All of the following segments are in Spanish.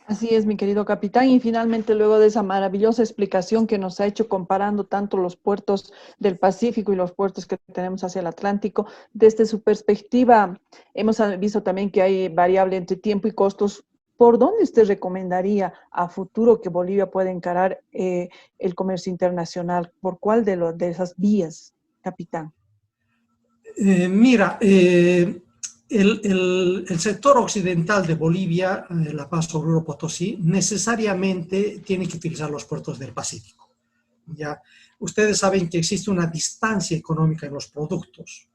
Así es, mi querido capitán. Y finalmente, luego de esa maravillosa explicación que nos ha hecho comparando tanto los puertos del Pacífico y los puertos que tenemos hacia el Atlántico, desde su perspectiva, hemos visto también que hay variable entre tiempo y costos. ¿Por dónde usted recomendaría a futuro que Bolivia pueda encarar el comercio internacional? ¿Por cuál de esas vías, capitán? Mira, el sector occidental de Bolivia, La Paz, Oruro, Potosí, necesariamente tiene que utilizar los puertos del Pacífico. ¿Ya? Ustedes saben que existe una distancia económica en los productos.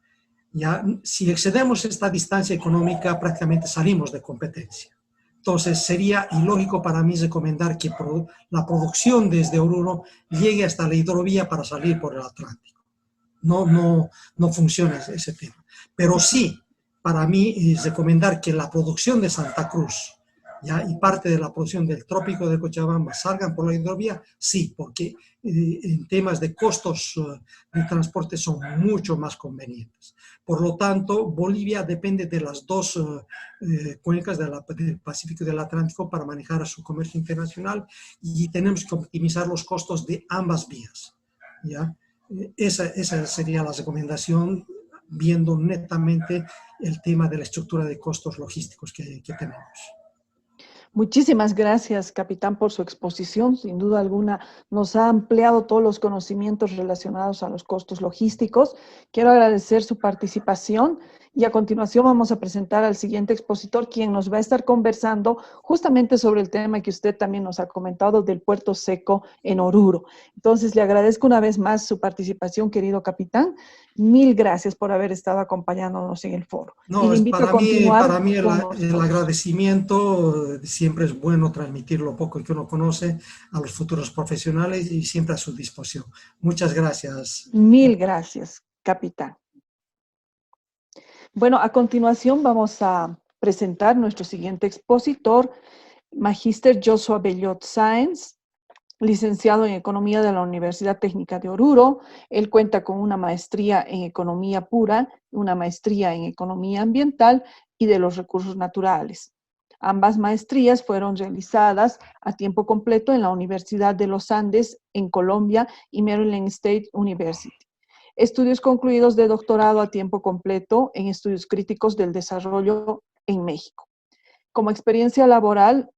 ¿Ya? Si excedemos esta distancia económica, prácticamente salimos de competencia. Entonces, sería ilógico para mí recomendar que la producción desde Oruro llegue hasta la hidrovía para salir por el Atlántico. No funciona ese tema. Pero sí, para mí, es recomendar que la producción de Santa Cruz, ¿ya? Y parte de la producción del trópico de Cochabamba salgan por la hidrovía, sí, porque en temas de costos de transporte son mucho más convenientes. Por lo tanto, Bolivia depende de las dos cuencas del Pacífico y del Atlántico para manejar su comercio internacional y tenemos que optimizar los costos de ambas vías, ¿ya? Esa sería la recomendación, viendo netamente el tema de la estructura de costos logísticos que tenemos. Muchísimas gracias, capitán, por su exposición. Sin duda alguna, nos ha ampliado todos los conocimientos relacionados a los costos logísticos. Quiero agradecer su participación y a continuación vamos a presentar al siguiente expositor, quien nos va a estar conversando justamente sobre el tema que usted también nos ha comentado del puerto seco en Oruro. Entonces, le agradezco una vez más su participación, querido capitán. Mil gracias por haber estado acompañándonos en el foro. Y No, le es invito a continuar para mí con el nosotros. agradecimiento, siempre es bueno transmitir lo poco que uno conoce a los futuros profesionales y siempre a su disposición. Muchas gracias. Mil gracias, capitán. Bueno, a continuación vamos a presentar nuestro siguiente expositor, Magíster Joshua Bellot Sáenz, licenciado en Economía de la Universidad Técnica de Oruro. Él cuenta con una maestría en Economía Pura, una maestría en Economía Ambiental y de los Recursos Naturales. Ambas maestrías fueron realizadas a tiempo completo en la Universidad de los Andes, en Colombia, y Maryland State University. Estudios concluidos de doctorado a tiempo completo en estudios críticos del desarrollo en México. Como experiencia laboral,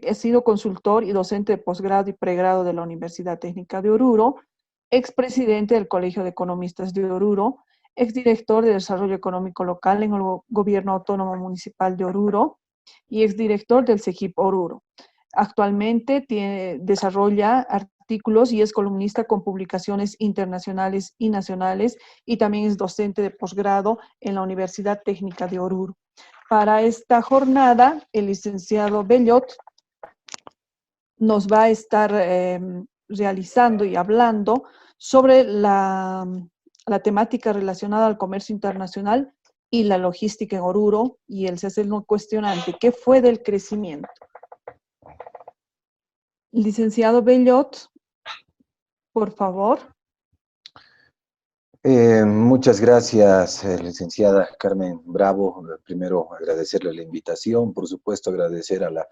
ha sido consultor y docente de posgrado y pregrado de la Universidad Técnica de Oruro, expresidente del Colegio de Economistas de Oruro, exdirector de Desarrollo Económico Local en el Gobierno Autónomo Municipal de Oruro y exdirector del CEGIP Oruro. Actualmente desarrolla artículos y es columnista con publicaciones internacionales y nacionales y también es docente de posgrado en la Universidad Técnica de Oruro. Para esta jornada, el licenciado Bellot nos va a estar realizando y hablando sobre la temática relacionada al comercio internacional y la logística en Oruro, y él se hace el cuestionante: ¿qué fue del crecimiento? Licenciado Bellot, por favor. Muchas gracias, licenciada Carmen Bravo. Primero, agradecerle la invitación, por supuesto, agradecer a la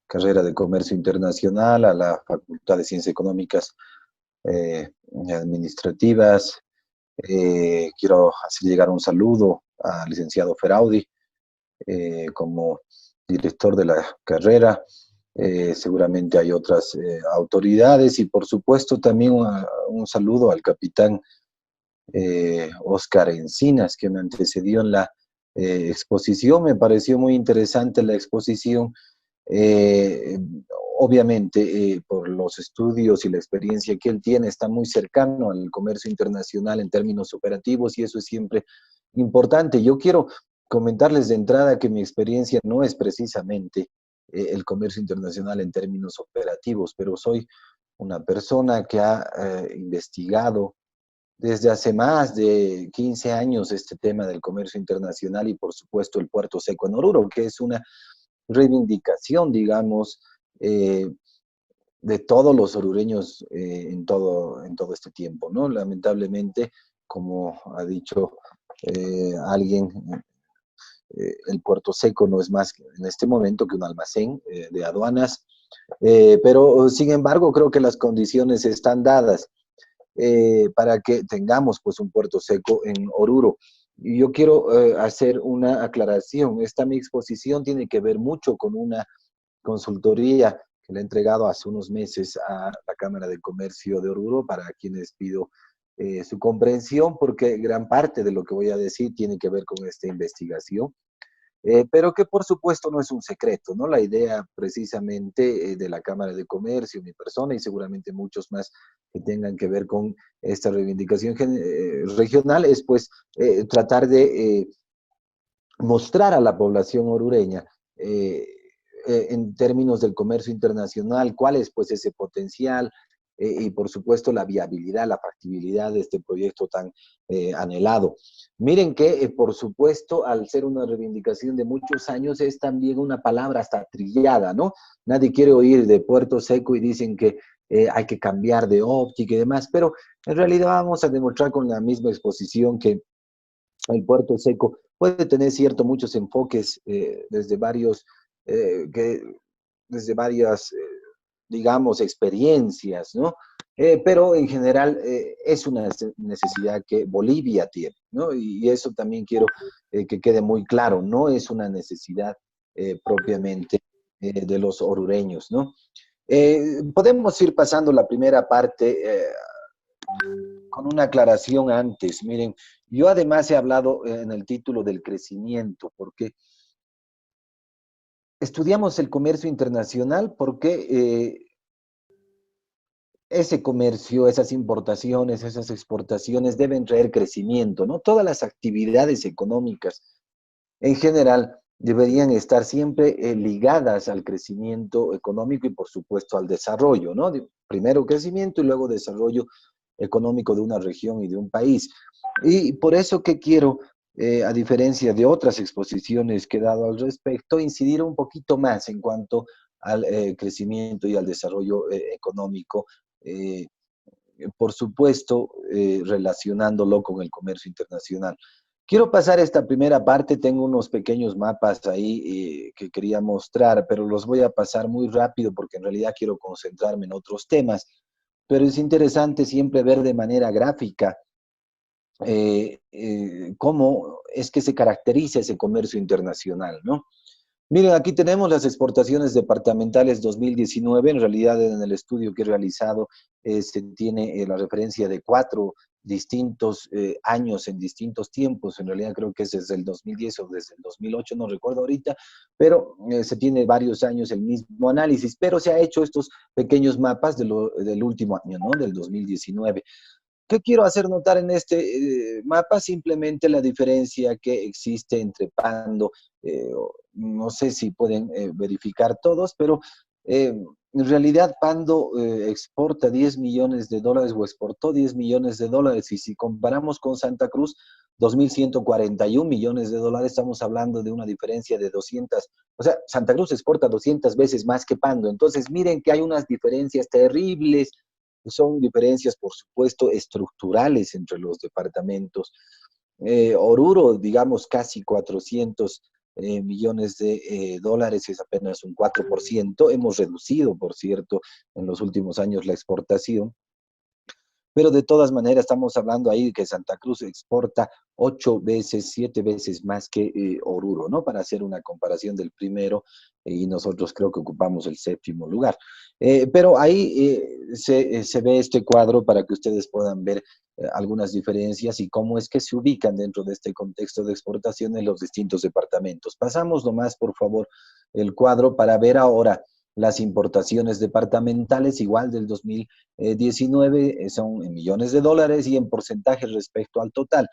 carrera de Comercio Internacional, a la Facultad de Ciencias Económicas y Administrativas. Quiero hacer llegar un saludo al licenciado Feraudi como director de la carrera. Seguramente hay otras autoridades y, por supuesto, también un saludo al capitán Oscar Encinas, que me antecedió en la exposición. Me pareció muy interesante la exposición. Eh, Obviamente, por los estudios y la experiencia que él tiene, está muy cercano al comercio internacional en términos operativos y eso es siempre importante. Yo quiero comentarles de entrada que mi experiencia no es precisamente el comercio internacional en términos operativos, pero soy una persona que ha investigado desde hace más de 15 años este tema del comercio internacional y por supuesto el puerto seco en Oruro, que es una reivindicación, digamos, eh, de todos los orureños en todo este tiempo, ¿no? Lamentablemente, como ha dicho alguien, el Puerto Seco no es más en este momento que un almacén de aduanas, pero sin embargo creo que las condiciones están dadas para que tengamos pues un Puerto Seco en Oruro. Y yo quiero hacer una aclaración. Esta mi exposición tiene que ver mucho con una consultoría que le he entregado hace unos meses a la Cámara de Comercio de Oruro, para quienes pido su comprensión, porque gran parte de lo que voy a decir tiene que ver con esta investigación. Pero que por supuesto no es un secreto, ¿no? La idea precisamente de la Cámara de Comercio, mi persona y seguramente muchos más que tengan que ver con esta reivindicación regional es pues tratar de mostrar a la población orureña en términos del comercio internacional cuál es pues ese potencial y por supuesto la viabilidad, la factibilidad de este proyecto tan anhelado. Miren que por supuesto al ser una reivindicación de muchos años es también una palabra hasta trillada, ¿no? Nadie quiere oír de Puerto Seco y dicen que hay que cambiar de óptica y demás, pero en realidad vamos a demostrar con la misma exposición que el Puerto Seco puede tener cierto muchos enfoques desde varios, que, desde varias, digamos, experiencias, ¿no? Pero en general es una necesidad que Bolivia tiene, ¿no? Y eso también quiero que quede muy claro, no es una necesidad propiamente de los orureños, ¿no? Podemos ir pasando la primera parte con una aclaración antes. Miren, yo además he hablado en el título del crecimiento, porque estudiamos el comercio internacional, porque ese comercio, esas importaciones, esas exportaciones deben traer crecimiento, ¿no? Todas las actividades económicas en general deberían estar siempre ligadas al crecimiento económico y por supuesto al desarrollo, ¿no? Primero crecimiento y luego desarrollo económico de una región y de un país. Y por eso que quiero, a diferencia de otras exposiciones que he dado al respecto, incidir un poquito más en cuanto al crecimiento y al desarrollo económico, eh, por supuesto, relacionándolo con el comercio internacional. Quiero pasar esta primera parte, tengo unos pequeños mapas ahí que quería mostrar, pero los voy a pasar muy rápido porque en realidad quiero concentrarme en otros temas. Pero es interesante siempre ver de manera gráfica cómo es que se caracteriza ese comercio internacional, ¿no? Miren, aquí tenemos las exportaciones departamentales 2019. En realidad, en el estudio que he realizado, se tiene la referencia de 4 distintos años en distintos tiempos. En realidad creo que es desde el 2010 o desde el 2008, no recuerdo ahorita, pero se tiene varios años el mismo análisis, pero se ha hecho estos pequeños mapas del último año, ¿no? Del 2019. ¿Qué quiero hacer notar en este mapa? Simplemente la diferencia que existe entre Pando, no sé si pueden verificar todos, pero en realidad Pando exporta 10 millones de dólares o exportó 10 millones de dólares, y si comparamos con Santa Cruz, 2.141 millones de dólares, estamos hablando de una diferencia de 200, o sea, Santa Cruz exporta 200 veces más que Pando. Entonces miren que hay unas diferencias terribles. Son diferencias, por supuesto, estructurales entre los departamentos. Oruro, digamos, casi 400 millones de dólares, es apenas un 4%. Hemos reducido, por cierto, en los últimos años la exportación. Pero de todas maneras estamos hablando ahí de que Santa Cruz exporta 8 veces, 7 veces más que Oruro, ¿no? Para hacer una comparación del primero, y nosotros creo que ocupamos el 7º lugar. Pero ahí se ve este cuadro para que ustedes puedan ver algunas diferencias y cómo es que se ubican dentro de este contexto de exportación en los distintos departamentos. Pasamos nomás, por favor, el cuadro para ver ahora las importaciones departamentales, igual del 2019, son en millones de dólares y en porcentaje respecto al total.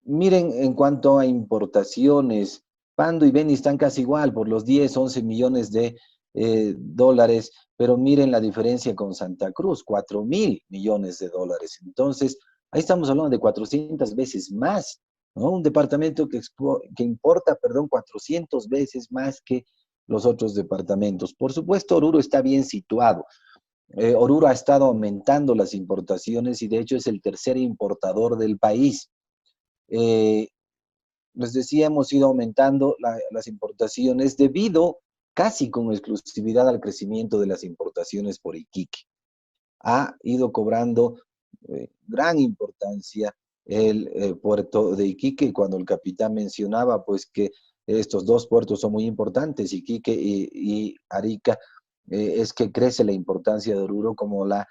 Miren, en cuanto a importaciones, Pando y Beni están casi igual, por los 10, 11 millones de dólares, pero miren la diferencia con Santa Cruz, 4.000 millones de dólares. Entonces, ahí estamos hablando de 400 veces más, ¿no? Un departamento que importa, perdón, 400 veces más que los otros departamentos. Por supuesto, Oruro está bien situado. Oruro ha estado aumentando las importaciones y de hecho es el tercer importador del país. les decía, hemos ido aumentando las importaciones debido casi con exclusividad al crecimiento de las importaciones por Iquique. Ha ido cobrando gran importancia el puerto de Iquique, cuando el capitán mencionaba pues que estos dos puertos son muy importantes, Iquique y Arica, es que crece la importancia de Oruro como la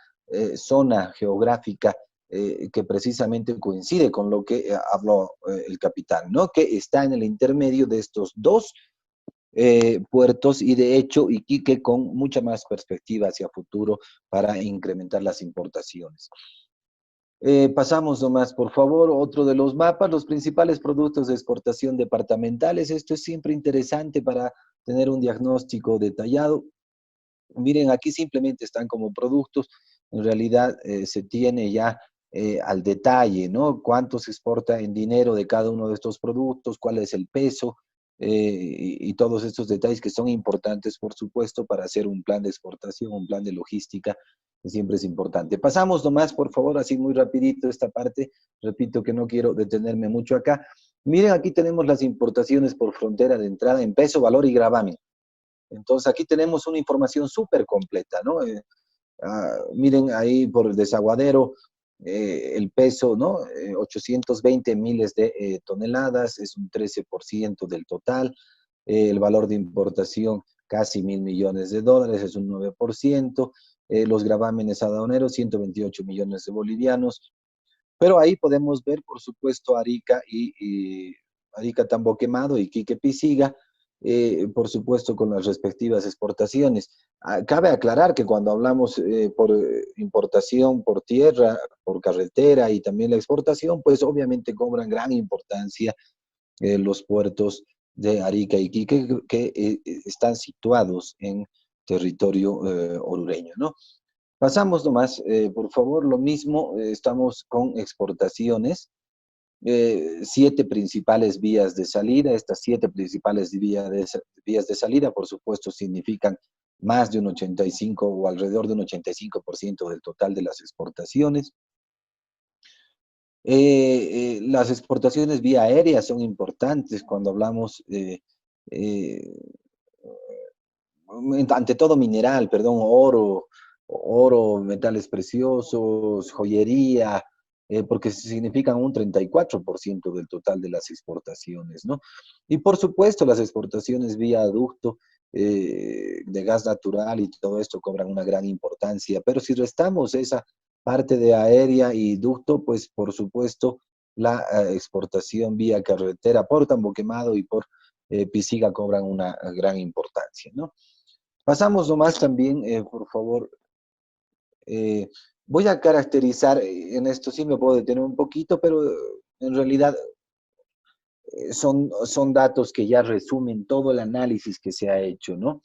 zona geográfica que precisamente coincide con lo que habló el capitán, ¿no? Que está en el intermedio de estos dos puertos, y de hecho Iquique con mucha más perspectiva hacia futuro para incrementar las importaciones. Pasamos nomás, por favor, otro de los mapas, los principales productos de exportación departamentales. Esto es siempre interesante para tener un diagnóstico detallado. Miren, aquí simplemente están como productos. En realidad se tiene ya al detalle, ¿no? Cuánto se exporta en dinero de cada uno de estos productos, cuál es el peso, y todos estos detalles que son importantes, por supuesto, para hacer un plan de exportación, un plan de logística, que siempre es importante. Pasamos nomás, por favor, así muy rapidito esta parte. Repito que no quiero detenerme mucho acá. Miren, aquí tenemos las importaciones por frontera de entrada en peso, valor y gravamen. Entonces aquí tenemos una información súper completa, ¿no? Miren ahí por el desaguadero, el peso, ¿no? 820 miles de toneladas, es un 13% del total. El valor de importación, casi 1.000 millones de dólares, es un 9%. Los gravámenes aduaneros, 128 millones de bolivianos. Pero ahí podemos ver, por supuesto, Arica y Arica Tambo Quemado y Iquique Pisiga, por supuesto, con las respectivas exportaciones. Cabe aclarar que cuando hablamos por importación por tierra, por carretera y también la exportación, pues obviamente cobran gran importancia los puertos de Arica y Iquique que están situados en territorio orureño, ¿no? Pasamos nomás, por favor, lo mismo, estamos con exportaciones. 7 principales vías de salida. Estas 7 principales vías de salida, por supuesto, significan más de un 85 o alrededor de un 85% del total de las exportaciones. Las exportaciones vía aérea son importantes cuando hablamos, ante todo mineral, perdón, oro, metales preciosos, joyería, porque significan un 34% del total de las exportaciones, ¿no? Y por supuesto las exportaciones vía ducto de gas natural y todo esto cobran una gran importancia, pero si restamos esa parte de aérea y ducto, pues por supuesto la exportación vía carretera por Tambo Quemado y por Pisiga cobran una gran importancia, ¿no? Pasamos nomás también, por favor, voy a caracterizar, en esto sí me puedo detener un poquito, pero en realidad son datos que ya resumen todo el análisis que se ha hecho, ¿no?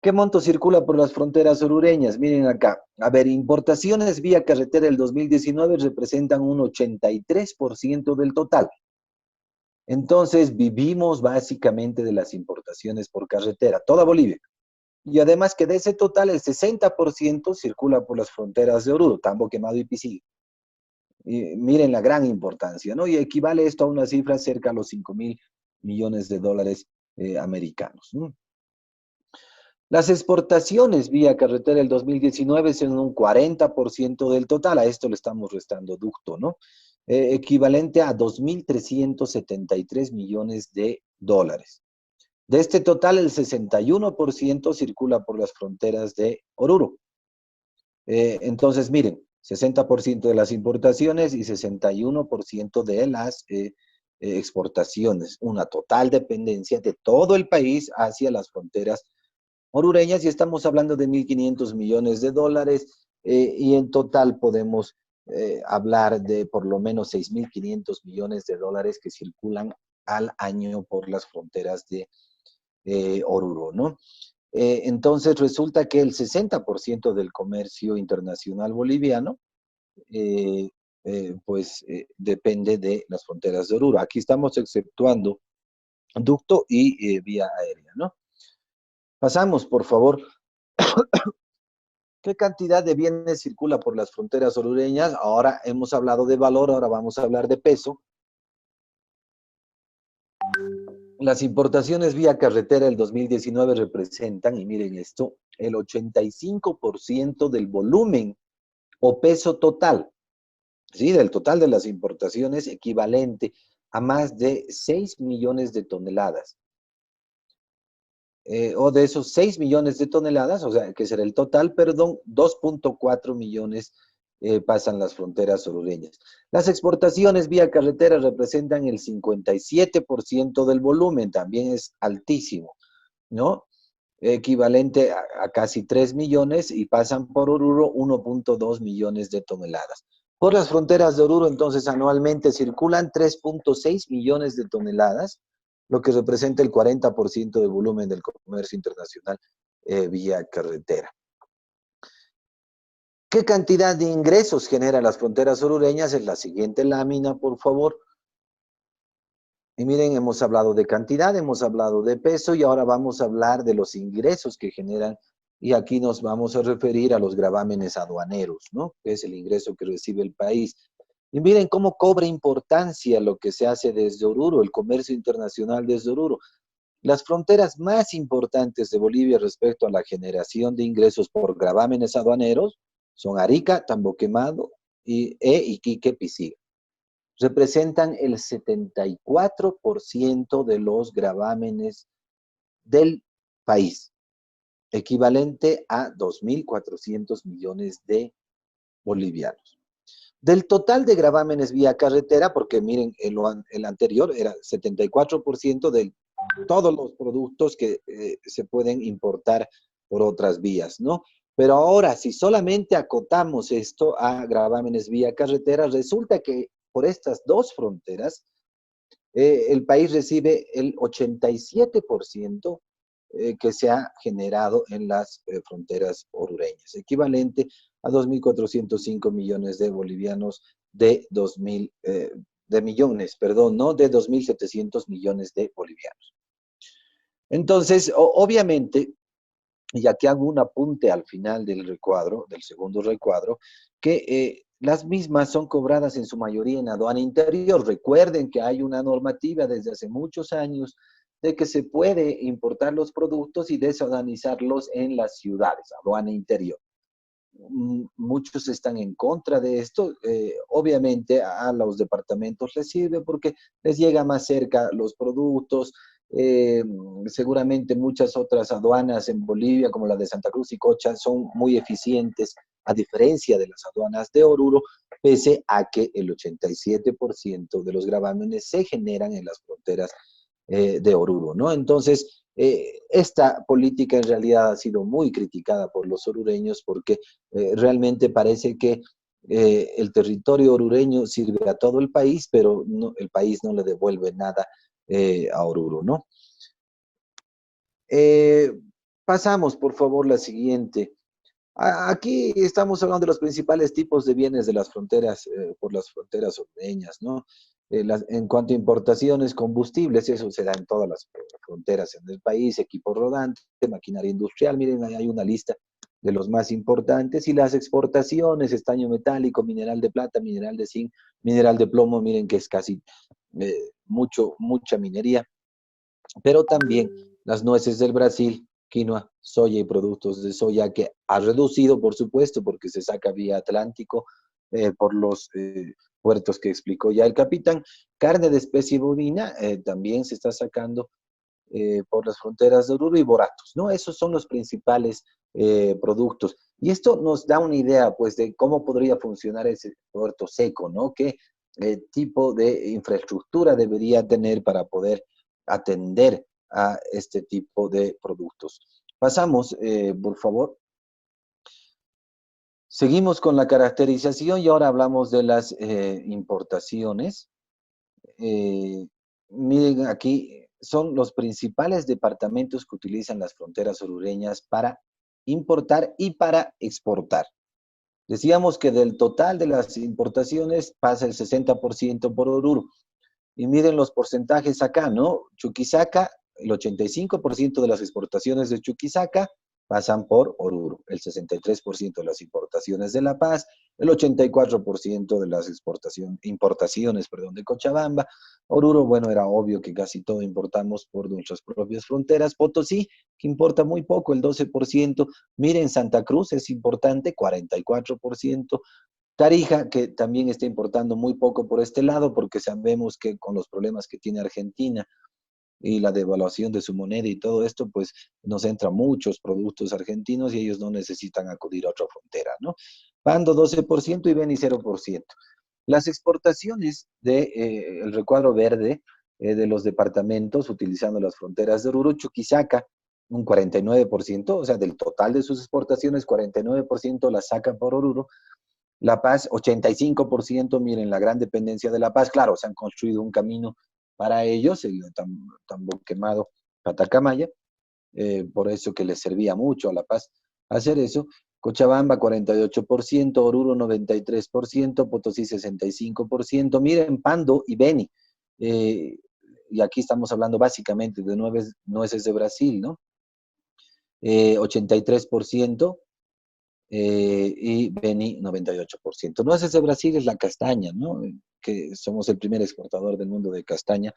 ¿Qué monto circula por las fronteras orureñas? Miren acá. A ver, importaciones vía carretera del 2019 representan un 83% del total. Entonces, vivimos básicamente de las importaciones por carretera, toda Bolivia. Y además que de ese total, el 60% circula por las fronteras de Oruro, Tambo Quemado y Pisiga. Y miren la gran importancia, ¿no? Y equivale esto a una cifra cerca a los 5.000 millones de dólares americanos, ¿no? Las exportaciones vía carretera del 2019 son un 40% del total, a esto le estamos restando ducto, ¿no? Equivalente a 2.373 millones de dólares. De este total, el 61% circula por las fronteras de Oruro. Entonces, miren, 60% de las importaciones y 61% de las exportaciones. Una total dependencia de todo el país hacia las fronteras orureñas, y estamos hablando de 1.500 millones de dólares, y en total podemos hablar de por lo menos 6.500 millones de dólares que circulan al año por las fronteras de Oruro, ¿no? Entonces resulta que el 60% del comercio internacional boliviano depende de las fronteras de Oruro. Aquí estamos exceptuando ducto y vía aérea, ¿no? Pasamos, por favor. ¿Qué cantidad de bienes circula por las fronteras orureñas? Ahora hemos hablado de valor, ahora vamos a hablar de peso. Las importaciones vía carretera del 2019 representan, y miren esto, el 85% del volumen o peso total, ¿sí? Del total de las importaciones, equivalente a más de 6 millones de toneladas. O de esos 6 millones de toneladas, o sea, que será el total, perdón, 2.4 millones pasan las fronteras orureñas. Las exportaciones vía carretera representan el 57% del volumen, también es altísimo, ¿no? Equivalente a casi 3 millones y pasan por Oruro 1.2 millones de toneladas. Por las fronteras de Oruro, entonces, anualmente circulan 3.6 millones de toneladas, lo que representa el 40% del volumen del comercio internacional vía carretera. ¿Qué cantidad de ingresos generan las fronteras orureñas? En la siguiente lámina, por favor. Y miren, hemos hablado de cantidad, hemos hablado de peso y ahora vamos a hablar de los ingresos que generan. Y aquí nos vamos a referir a los gravámenes aduaneros, ¿no? Que es el ingreso que recibe el país. Y miren cómo cobra importancia lo que se hace desde Oruro, el comercio internacional desde Oruro. Las fronteras más importantes de Bolivia respecto a la generación de ingresos por gravámenes aduaneros son Arica, Tambo Quemado y Iquique, Pisiga. Representan el 74% de los gravámenes del país, equivalente a 2.400 millones de bolivianos. Del total de gravámenes vía carretera, porque miren, el anterior era 74% de todos los productos que se pueden importar por otras vías, ¿no? Pero ahora, si solamente acotamos esto a gravámenes vía carretera, resulta que por estas dos fronteras, el país recibe el 87% que se ha generado en las fronteras orureñas, equivalente a 2.405 millones de bolivianos de 2.700 millones de bolivianos. Entonces, obviamente, y aquí hago un apunte al final del recuadro, del segundo recuadro, que las mismas son cobradas en su mayoría en aduana interior. Recuerden que hay una normativa desde hace muchos años de que se puede importar los productos y desaduanizarlos en las ciudades, aduana interior. Muchos están en contra de esto. Obviamente a los departamentos les sirve porque les llega más cerca los productos. Seguramente muchas otras aduanas en Bolivia, como la de Santa Cruz y Cocha, son muy eficientes, a diferencia de las aduanas de Oruro, pese a que el 87% de los gravámenes se generan en las fronteras de Oruro, ¿no? Entonces, esta política en realidad ha sido muy criticada por los orureños porque realmente parece que el territorio orureño sirve a todo el país, pero no, el país no le devuelve nada a Oruro, ¿no? Pasamos, por favor, la siguiente. Aquí estamos hablando de los principales tipos de bienes de las fronteras, por las fronteras orureñas, ¿no? En cuanto a importaciones, combustibles, eso se da en todas las fronteras en el país, equipo rodante, maquinaria industrial, miren, ahí hay una lista de los más importantes, y las exportaciones, estaño metálico, mineral de plata, mineral de zinc, mineral de plomo, miren que es casi mucha minería, pero también las nueces del Brasil, quinoa, soya y productos de soya, que ha reducido, por supuesto, porque se saca vía Atlántico por los puertos que explicó ya el capitán. Carne de especie bovina también se está sacando por las fronteras de Oruro y boratos, ¿no? Esos son los principales productos. Y esto nos da una idea, pues, de cómo podría funcionar ese puerto seco, ¿no? ¿Qué tipo de infraestructura debería tener para poder atender a este tipo de productos? Pasamos, por favor. Seguimos con la caracterización y ahora hablamos de las importaciones. Miren aquí, son los principales departamentos que utilizan las fronteras orureñas para importar y para exportar. Decíamos que del total de las importaciones pasa el 60% por Oruro. Y miren los porcentajes acá, ¿no? Chuquisaca, el 85% de las exportaciones de Chuquisaca pasan por Oruro. El 63% de las importaciones de La Paz, el 84% de las importaciones de Cochabamba. Oruro, bueno, era obvio que casi todo importamos por nuestras propias fronteras. Potosí, que importa muy poco, el 12%. Miren, Santa Cruz es importante, 44%. Tarija, que también está importando muy poco por este lado, porque sabemos que con los problemas que tiene Argentina y la devaluación de su moneda y todo esto, pues nos entran muchos productos argentinos y ellos no necesitan acudir a otra frontera, ¿no? Pando 12% y Beni 0%. Las exportaciones del recuadro verde de los departamentos, utilizando las fronteras de Oruro, Chuquisaca, un 49%, o sea, del total de sus exportaciones, 49% las saca por Oruro. La Paz, 85%, miren la gran dependencia de La Paz. Claro, se han construido un camino para ellos, el tambor quemado Patacamaya, por eso que les servía mucho a La Paz hacer eso. Cochabamba, 48%, Oruro, 93%, Potosí, 65%. Miren, Pando y Beni, y aquí estamos hablando básicamente de nueces de Brasil, ¿no? 83%. Y Beni 98%. Nueces de Brasil es la castaña, ¿no? Que somos el primer exportador del mundo de castaña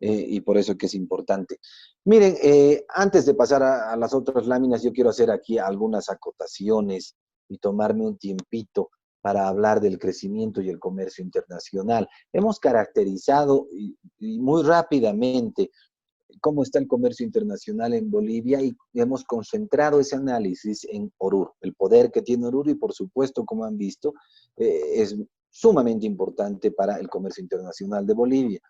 y por eso que es importante. Miren, antes de pasar a las otras láminas, yo quiero hacer aquí algunas acotaciones y tomarme un tiempito para hablar del crecimiento y el comercio internacional. Hemos caracterizado y muy rápidamente cómo está el comercio internacional en Bolivia y hemos concentrado ese análisis en Oruro, el poder que tiene Oruro y por supuesto, como han visto, es sumamente importante para el comercio internacional de Bolivia.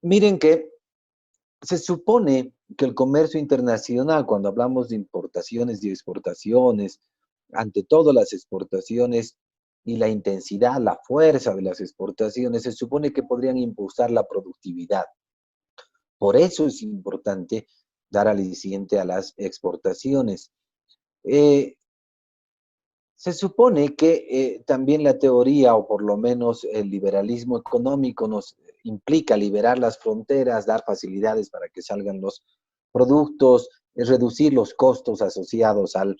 Miren que se supone que el comercio internacional, cuando hablamos de importaciones y exportaciones, ante todo las exportaciones y la intensidad, la fuerza de las exportaciones, se supone que podrían impulsar la productividad. Por eso es importante dar aliciente a las exportaciones. Se supone que también la teoría, o por lo menos el liberalismo económico, nos implica liberar las fronteras, dar facilidades para que salgan los productos, reducir los costos asociados al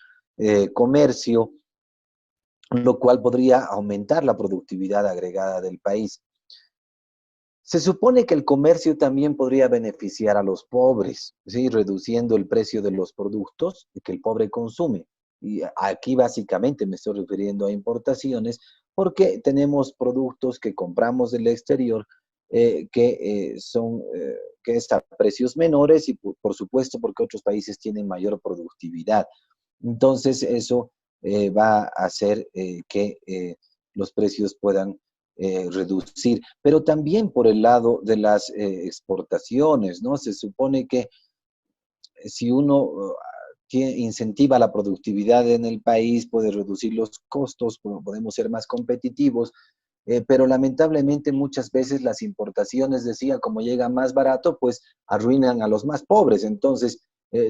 comercio, lo cual podría aumentar la productividad agregada del país. Se supone que el comercio también podría beneficiar a los pobres, ¿sí? Reduciendo el precio de los productos que el pobre consume. Y aquí básicamente me estoy refiriendo a importaciones porque tenemos productos que compramos del exterior que están a precios menores y por supuesto porque otros países tienen mayor productividad. Entonces eso va a hacer que los precios puedan reducir, pero también por el lado de las exportaciones, ¿no? Se supone que si uno incentiva la productividad en el país, puede reducir los costos, podemos ser más competitivos, pero lamentablemente muchas veces las importaciones, decía, como llega más barato, pues arruinan a los más pobres. Entonces,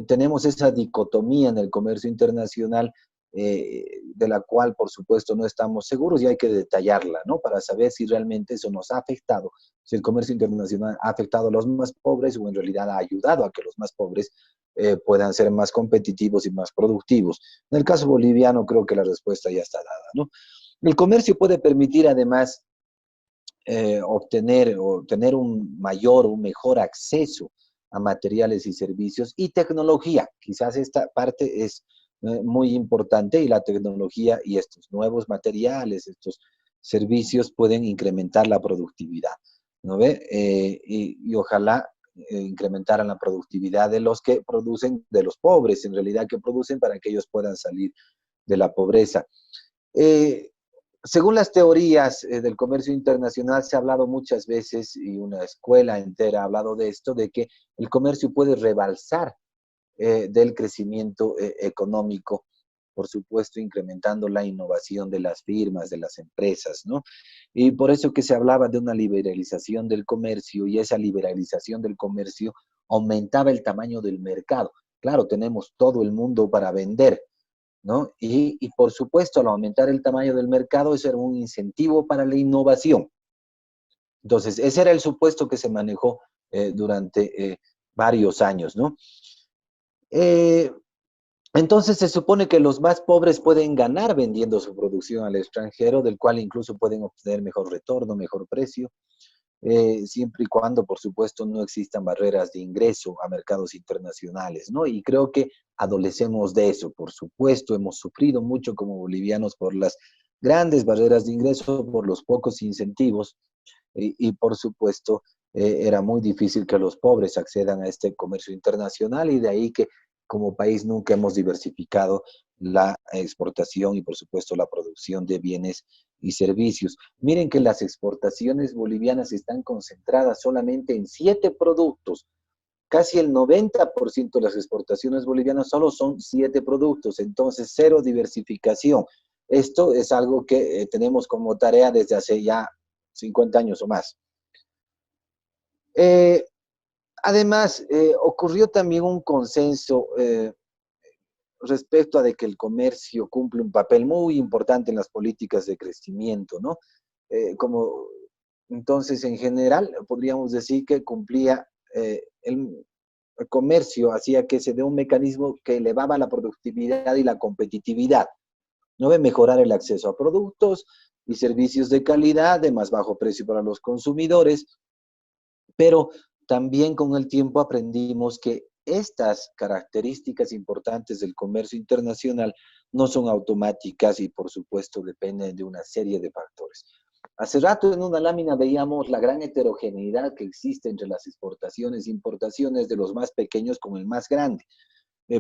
tenemos esa dicotomía en el comercio internacional de la cual, por supuesto, no estamos seguros y hay que detallarla, ¿no? Para saber si realmente eso nos ha afectado, si el comercio internacional ha afectado a los más pobres o en realidad ha ayudado a que los más pobres puedan ser más competitivos y más productivos. En el caso boliviano, creo que la respuesta ya está dada, ¿no? El comercio puede permitir, además, obtener o tener un mejor acceso a materiales y servicios y tecnología. Quizás esta parte es muy importante y la tecnología y estos nuevos materiales, estos servicios pueden incrementar la productividad, ¿no ve? Y ojalá incrementaran la productividad de los que producen, de los pobres, en realidad que producen para que ellos puedan salir de la pobreza. Según las teorías del comercio internacional, se ha hablado muchas veces, y una escuela entera ha hablado de esto, de que el comercio puede rebalsar del crecimiento económico, por supuesto, incrementando la innovación de las firmas, de las empresas, ¿no? Y por eso que se hablaba de una liberalización del comercio, y esa liberalización del comercio aumentaba el tamaño del mercado. Claro, tenemos todo el mundo para vender, ¿no? Y por supuesto, al aumentar el tamaño del mercado, eso era un incentivo para la innovación. Entonces, ese era el supuesto que se manejó durante varios años, ¿no? Eh, entonces se supone que los más pobres pueden ganar vendiendo su producción al extranjero, del cual incluso pueden obtener mejor retorno, mejor precio, siempre y cuando, por supuesto, no existan barreras de ingreso a mercados internacionales, ¿no? Y creo que adolecemos de eso, por supuesto, hemos sufrido mucho como bolivianos por las grandes barreras de ingreso, por los pocos incentivos, y por supuesto, era muy difícil que los pobres accedan a este comercio internacional y de ahí que como país nunca hemos diversificado la exportación y por supuesto la producción de bienes y servicios. Miren que las exportaciones bolivianas están concentradas solamente en 7 productos. Casi el 90% de las exportaciones bolivianas solo son 7 productos, entonces cero diversificación. Esto es algo que tenemos como tarea desde hace ya 50 años o más. Eh, Además, ocurrió también un consenso respecto a de que el comercio cumple un papel muy importante en las políticas de crecimiento, ¿no? Como, entonces, en general, podríamos decir que cumplía el comercio, hacía que se dé un mecanismo que elevaba la productividad y la competitividad, ¿no? De mejorar el acceso a productos y servicios de calidad de más bajo precio para los consumidores, pero también con el tiempo aprendimos que estas características importantes del comercio internacional no son automáticas y por supuesto dependen de una serie de factores. Hace rato en una lámina veíamos la gran heterogeneidad que existe entre las exportaciones e importaciones de los más pequeños con el más grande.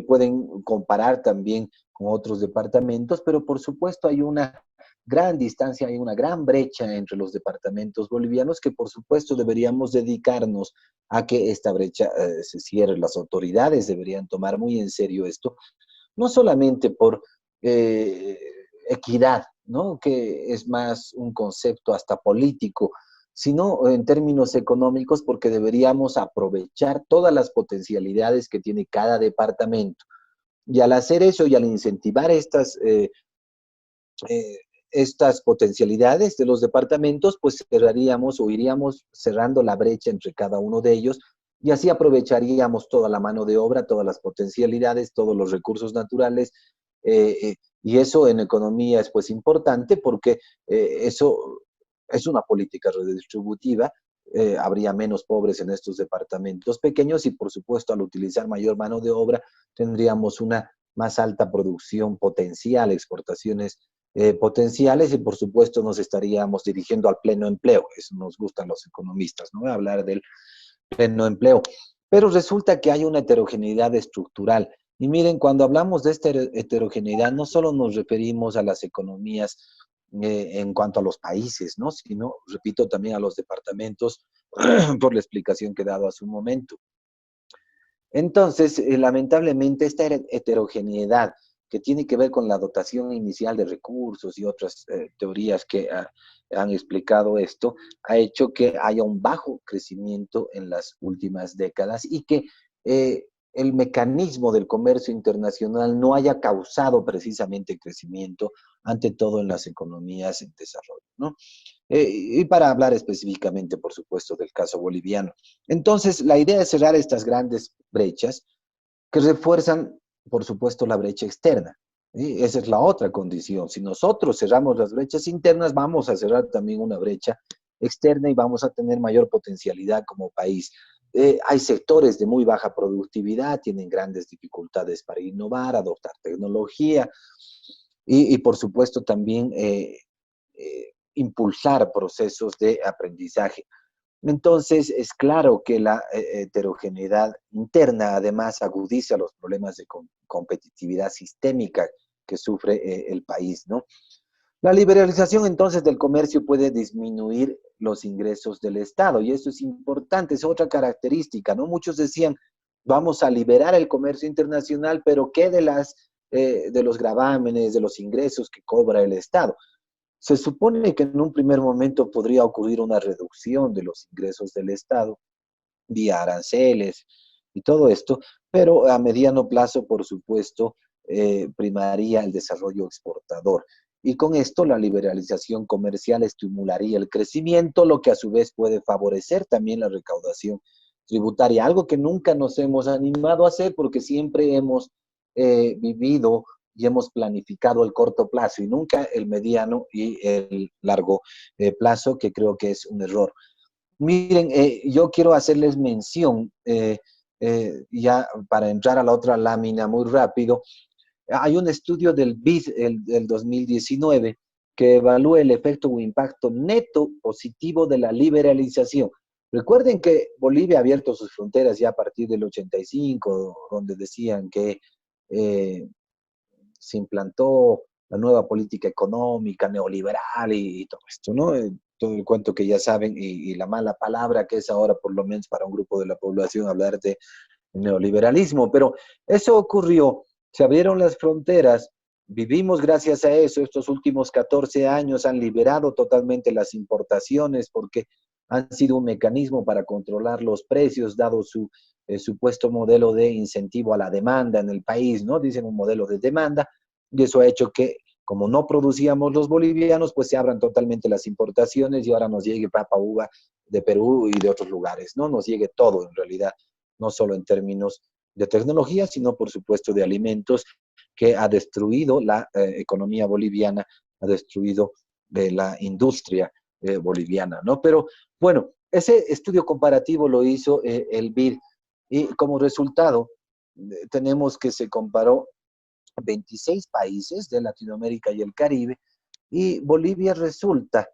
Pueden comparar también con otros departamentos, pero por supuesto hay una gran distancia, hay una gran brecha entre los departamentos bolivianos que por supuesto deberíamos dedicarnos a que esta brecha se cierre. Las autoridades deberían tomar muy en serio esto, no solamente por eh, equidad, ¿no? Que es más un concepto hasta político, sino en términos económicos porque deberíamos aprovechar todas las potencialidades que tiene cada departamento. Y al hacer eso y al incentivar eh, estas potencialidades de los departamentos, pues cerraríamos o iríamos cerrando la brecha entre cada uno de ellos y así aprovecharíamos toda la mano de obra, todas las potencialidades, todos los recursos naturales, y eso en economía es pues importante porque eso es una política redistributiva, habría menos pobres en estos departamentos pequeños y por supuesto al utilizar mayor mano de obra tendríamos una más alta producción potencial, exportaciones potenciales y por supuesto nos estaríamos dirigiendo al pleno empleo. Eso nos gustan los economistas, ¿no? Hablar del pleno empleo. Pero resulta que hay una heterogeneidad estructural. Y miren, cuando hablamos de esta heterogeneidad, no solo nos referimos a las economías en cuanto a los países, ¿no? Sino, repito, también a los departamentos, por la explicación que he dado hace un momento. Entonces, lamentablemente, esta heterogeneidad que tiene que ver con la dotación inicial de recursos y otras teorías que han explicado esto, ha hecho que haya un bajo crecimiento en las últimas décadas y que el mecanismo del comercio internacional no haya causado precisamente crecimiento, ante todo en las economías en desarrollo, ¿no? Y para hablar específicamente, por supuesto, del caso boliviano. Entonces, la idea es cerrar estas grandes brechas que refuerzan, por supuesto, la brecha externa. ¿Sí? Esa es la otra condición. Si nosotros cerramos las brechas internas, vamos a cerrar también una brecha externa y vamos a tener mayor potencialidad como país. Hay sectores de muy baja productividad, tienen grandes dificultades para innovar, adoptar tecnología y por supuesto, también impulsar procesos de aprendizaje. Entonces, es claro que la heterogeneidad interna además agudiza los problemas de competitividad sistémica que sufre el país, ¿no? La liberalización entonces del comercio puede disminuir los ingresos del Estado y eso es importante, es otra característica, ¿no? Muchos decían, vamos a liberar el comercio internacional, pero ¿qué de los gravámenes, de los ingresos que cobra el Estado? Se supone que en un primer momento podría ocurrir una reducción de los ingresos del Estado vía aranceles y todo esto, pero a mediano plazo, por supuesto, primaría el desarrollo exportador. Y con esto la liberalización comercial estimularía el crecimiento, lo que a su vez puede favorecer también la recaudación tributaria, algo que nunca nos hemos animado a hacer porque siempre hemos vivido y hemos planificado el corto plazo y nunca el mediano y el largo plazo, que creo que es un error. Miren, yo quiero hacerles mención, ya para entrar a la otra lámina muy rápido. Hay un estudio del BID del 2019 que evalúa el efecto o impacto neto positivo de la liberalización. Recuerden que Bolivia ha abierto sus fronteras ya a partir del 85, donde decían que se implantó la nueva política económica neoliberal y todo esto, ¿no? Todo el cuento que ya saben y la mala palabra que es ahora, por lo menos para un grupo de la población, hablar de neoliberalismo. Pero eso ocurrió, se abrieron las fronteras, vivimos gracias a eso, estos últimos 14 años han liberado totalmente las importaciones porque han sido un mecanismo para controlar los precios, dado su supuesto modelo de incentivo a la demanda en el país, ¿no? Dicen un modelo de demanda, y eso ha hecho que, como no producíamos los bolivianos, pues se abran totalmente las importaciones y ahora nos llegue papa, uva de Perú y de otros lugares, ¿no? Nos llegue todo en realidad, no solo en términos de tecnología, sino por supuesto de alimentos, que ha destruido la economía boliviana, ha destruido la industria boliviana, ¿no? Pero bueno, ese estudio comparativo lo hizo el BID y como resultado tenemos que se comparó 26 países de Latinoamérica y el Caribe y Bolivia resulta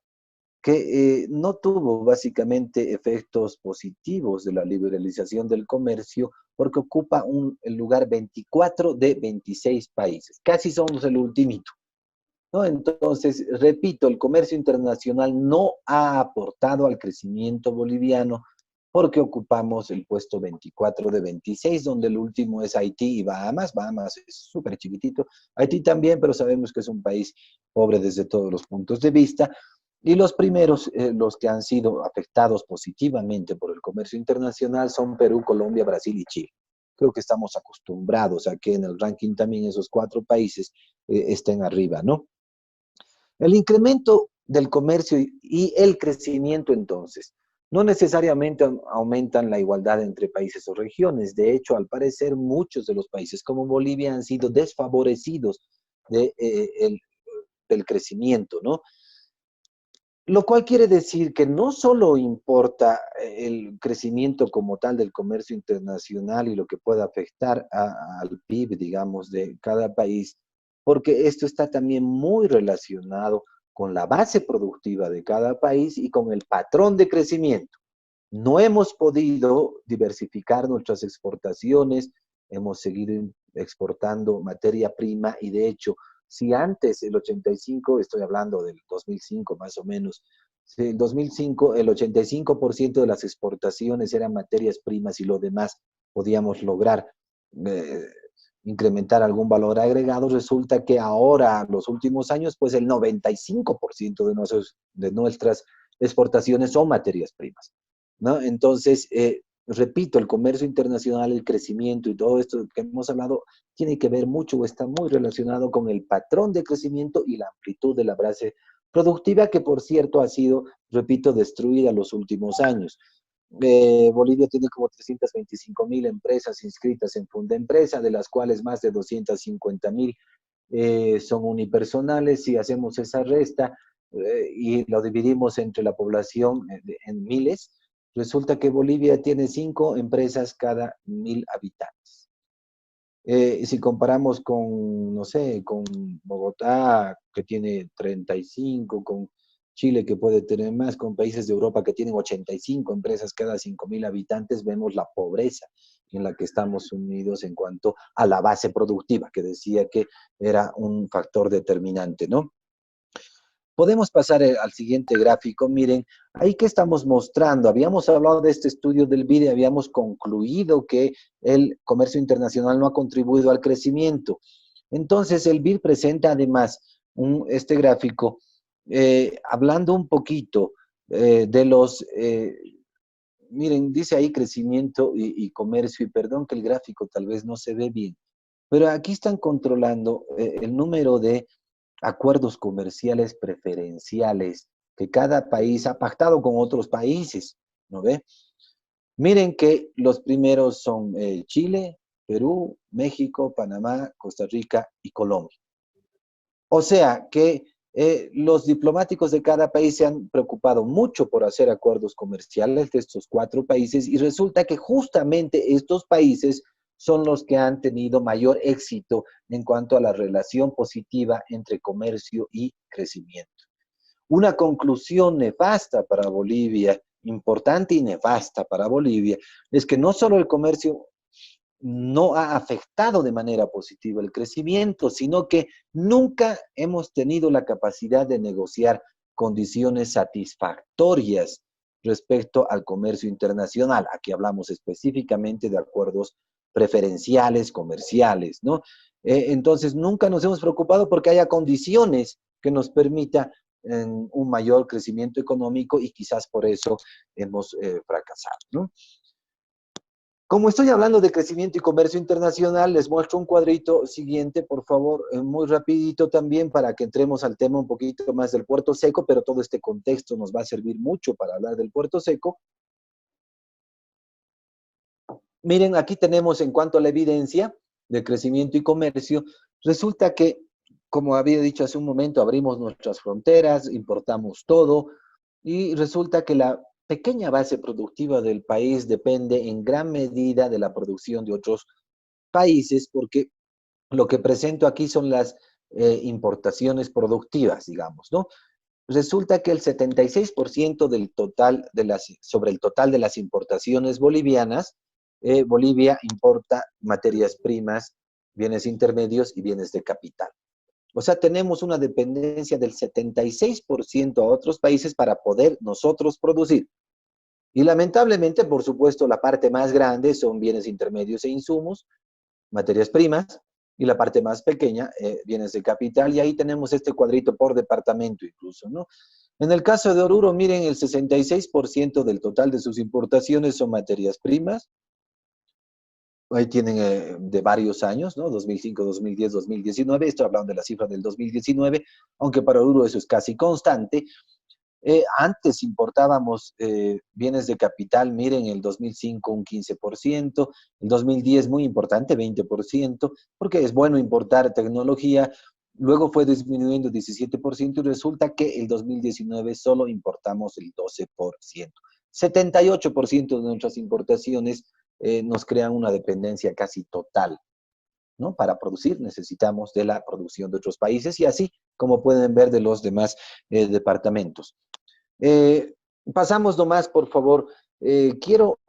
que no tuvo básicamente efectos positivos de la liberalización del comercio porque ocupa el lugar 24 de 26 países. Casi somos el ultimito, ¿no? Entonces, repito, el comercio internacional no ha aportado al crecimiento boliviano porque ocupamos el puesto 24 de 26, donde el último es Haití y Bahamas. Bahamas es súper chiquitito. Haití también, pero sabemos que es un país pobre desde todos los puntos de vista. Y los primeros, los que han sido afectados positivamente por el comercio internacional son Perú, Colombia, Brasil y Chile. Creo que estamos acostumbrados a que en el ranking también esos 4 países estén arriba, ¿no? El incremento del comercio y el crecimiento, entonces, no necesariamente aumentan la igualdad entre países o regiones. De hecho, al parecer, muchos de los países como Bolivia han sido desfavorecidos del crecimiento, ¿no? Lo cual quiere decir que no solo importa el crecimiento como tal del comercio internacional y lo que pueda afectar al PIB, digamos, de cada país, porque esto está también muy relacionado con la base productiva de cada país y con el patrón de crecimiento. No hemos podido diversificar nuestras exportaciones, hemos seguido exportando materia prima y de hecho, si antes el 85, estoy hablando del 2005 más o menos, si en 2005 el 85% de las exportaciones eran materias primas y lo demás podíamos lograr eh, incrementar algún valor agregado, resulta que ahora, los últimos años, pues el 95% de nuestras exportaciones son materias primas, ¿no? Entonces, repito, el comercio internacional, el crecimiento y todo esto que hemos hablado tiene que ver mucho o está muy relacionado con el patrón de crecimiento y la amplitud de la base productiva que, por cierto, ha sido, repito, destruida los últimos años. Bolivia tiene como 325.000 empresas inscritas en Fundempresa, de las cuales más de 250.000 son unipersonales. Si hacemos esa resta y lo dividimos entre la población en miles, resulta que Bolivia tiene 5 empresas cada 1.000 habitantes. Si comparamos con, no sé, con Bogotá, que tiene 35, con Chile, que puede tener más, con países de Europa que tienen 85 empresas cada 5.000 habitantes, vemos la pobreza en la que estamos sumidos en cuanto a la base productiva, que decía que era un factor determinante, ¿no? Podemos pasar al siguiente gráfico. Miren, ahí que estamos mostrando, habíamos hablado de este estudio del BID y habíamos concluido que el comercio internacional no ha contribuido al crecimiento. Entonces, el BID presenta además este gráfico hablando un poquito de los, miren, dice ahí crecimiento y comercio, y perdón que el gráfico tal vez no se ve bien, pero aquí están controlando el número de acuerdos comerciales preferenciales que cada país ha pactado con otros países, ¿no ve? Miren que los primeros son Chile, Perú, México, Panamá, Costa Rica y Colombia. O sea que los diplomáticos de cada país se han preocupado mucho por hacer acuerdos comerciales de estos 4 países y resulta que justamente estos países son los que han tenido mayor éxito en cuanto a la relación positiva entre comercio y crecimiento. Una conclusión nefasta para Bolivia, importante y nefasta para Bolivia, es que no solo el comercio no ha afectado de manera positiva el crecimiento, sino que nunca hemos tenido la capacidad de negociar condiciones satisfactorias respecto al comercio internacional. Aquí hablamos específicamente de acuerdos preferenciales comerciales, ¿no? Entonces, nunca nos hemos preocupado porque haya condiciones que nos permita un mayor crecimiento económico y quizás por eso hemos fracasado, ¿no? Como estoy hablando de crecimiento y comercio internacional, les muestro un cuadrito siguiente, por favor, muy rapidito también para que entremos al tema un poquito más del Puerto Seco, pero todo este contexto nos va a servir mucho para hablar del Puerto Seco. Miren, aquí tenemos en cuanto a la evidencia de crecimiento y comercio, resulta que, como había dicho hace un momento, abrimos nuestras fronteras, importamos todo, y resulta que la pequeña base productiva del país depende en gran medida de la producción de otros países, porque lo que presento aquí son las importaciones productivas, digamos, ¿no? Resulta que el 76% del total sobre el total de las importaciones bolivianas, Bolivia importa materias primas, bienes intermedios y bienes de capital. O sea, tenemos una dependencia del 76% a otros países para poder nosotros producir. Y lamentablemente, por supuesto, la parte más grande son bienes intermedios e insumos, materias primas, y la parte más pequeña, bienes de capital, y ahí tenemos este cuadrito por departamento incluso, ¿no? En el caso de Oruro, miren, el 66% del total de sus importaciones son materias primas. Ahí tienen de varios años, ¿no? 2005, 2010, 2019. Estoy hablando de la cifra del 2019, aunque para Oruro eso es casi constante. Antes importábamos bienes de capital, miren, el 2005 un 15%, el 2010 muy importante, 20%, porque es bueno importar tecnología, luego fue disminuyendo 17% y resulta que el 2019 solo importamos el 12%. 78% de nuestras importaciones nos crean una dependencia casi total, ¿no? Para producir necesitamos de la producción de otros países y así como pueden ver de los demás departamentos. Pasamos nomás, por favor. Quiero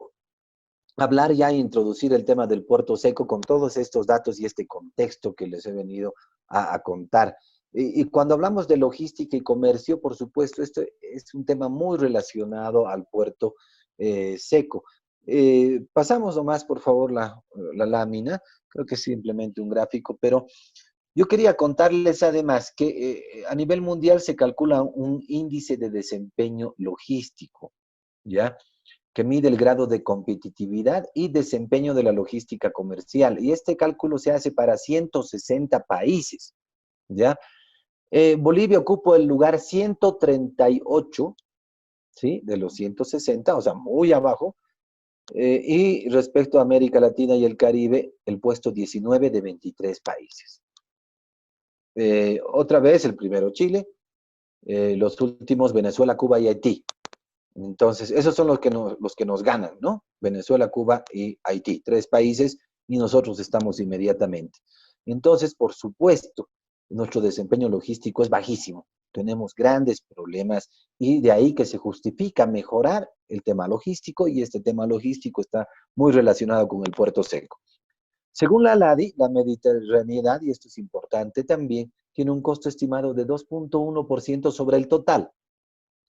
hablar ya e introducir el tema del Puerto Seco con todos estos datos y este contexto que les he venido a contar. Y cuando hablamos de logística y comercio, por supuesto, esto es un tema muy relacionado al Puerto Seco. Pasamos nomás, por favor, la lámina. Creo que es simplemente un gráfico, pero yo quería contarles además que a nivel mundial se calcula un índice de desempeño logístico, ¿ya? Que mide el grado de competitividad y desempeño de la logística comercial. Y este cálculo se hace para 160 países, ¿ya? Bolivia ocupa el lugar 138, ¿sí? De los 160, o sea, muy abajo. Y respecto a América Latina y el Caribe, el puesto 19 de 23 países. Otra vez, el primero Chile, los últimos Venezuela, Cuba y Haití. Entonces, esos son los que nos ganan, ¿no? Venezuela, Cuba y Haití, 3 países, y nosotros estamos inmediatamente. Entonces, por supuesto, nuestro desempeño logístico es bajísimo. Tenemos grandes problemas y de ahí que se justifica mejorar el tema logístico y este tema logístico está muy relacionado con el Puerto Seco. Según la LADI, la mediterraneidad, y esto es importante también, tiene un costo estimado de 2.1% sobre el total.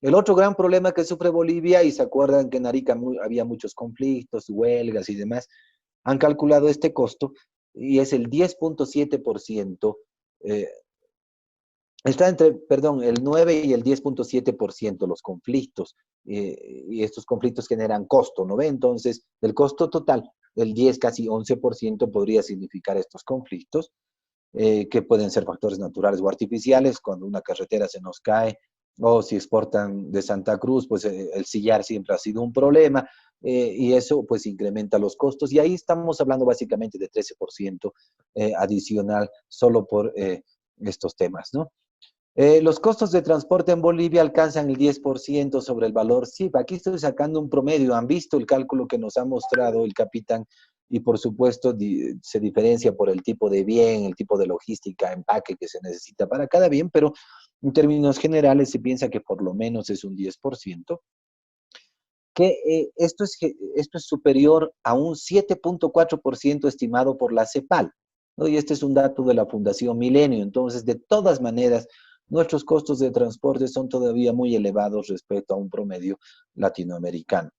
El otro gran problema que sufre Bolivia, y se acuerdan que en Arica había muchos conflictos, huelgas y demás, han calculado este costo y es el 10.7%, está entre, perdón, el 9 y el 10.7% los conflictos, y estos conflictos generan costo, ¿no ve? Entonces, del costo total, el 10, casi 11% podría significar estos conflictos, que pueden ser factores naturales o artificiales, cuando una carretera se nos cae, o si exportan de Santa Cruz, pues el sillar siempre ha sido un problema, y eso pues incrementa los costos, y ahí estamos hablando básicamente de 13% adicional solo por estos temas, ¿no? Los costos de transporte en Bolivia alcanzan el 10% sobre el valor CIF. Aquí estoy sacando un promedio. Han visto el cálculo que nos ha mostrado el capitán y por supuesto se diferencia por el tipo de bien, el tipo de logística, empaque que se necesita para cada bien, pero en términos generales se piensa que por lo menos es un 10%, que esto es superior a un 7.4% estimado por la CEPAL, ¿no? Y este es un dato de la Fundación Milenio. Entonces, de todas maneras, nuestros costos de transporte son todavía muy elevados respecto a un promedio latinoamericano.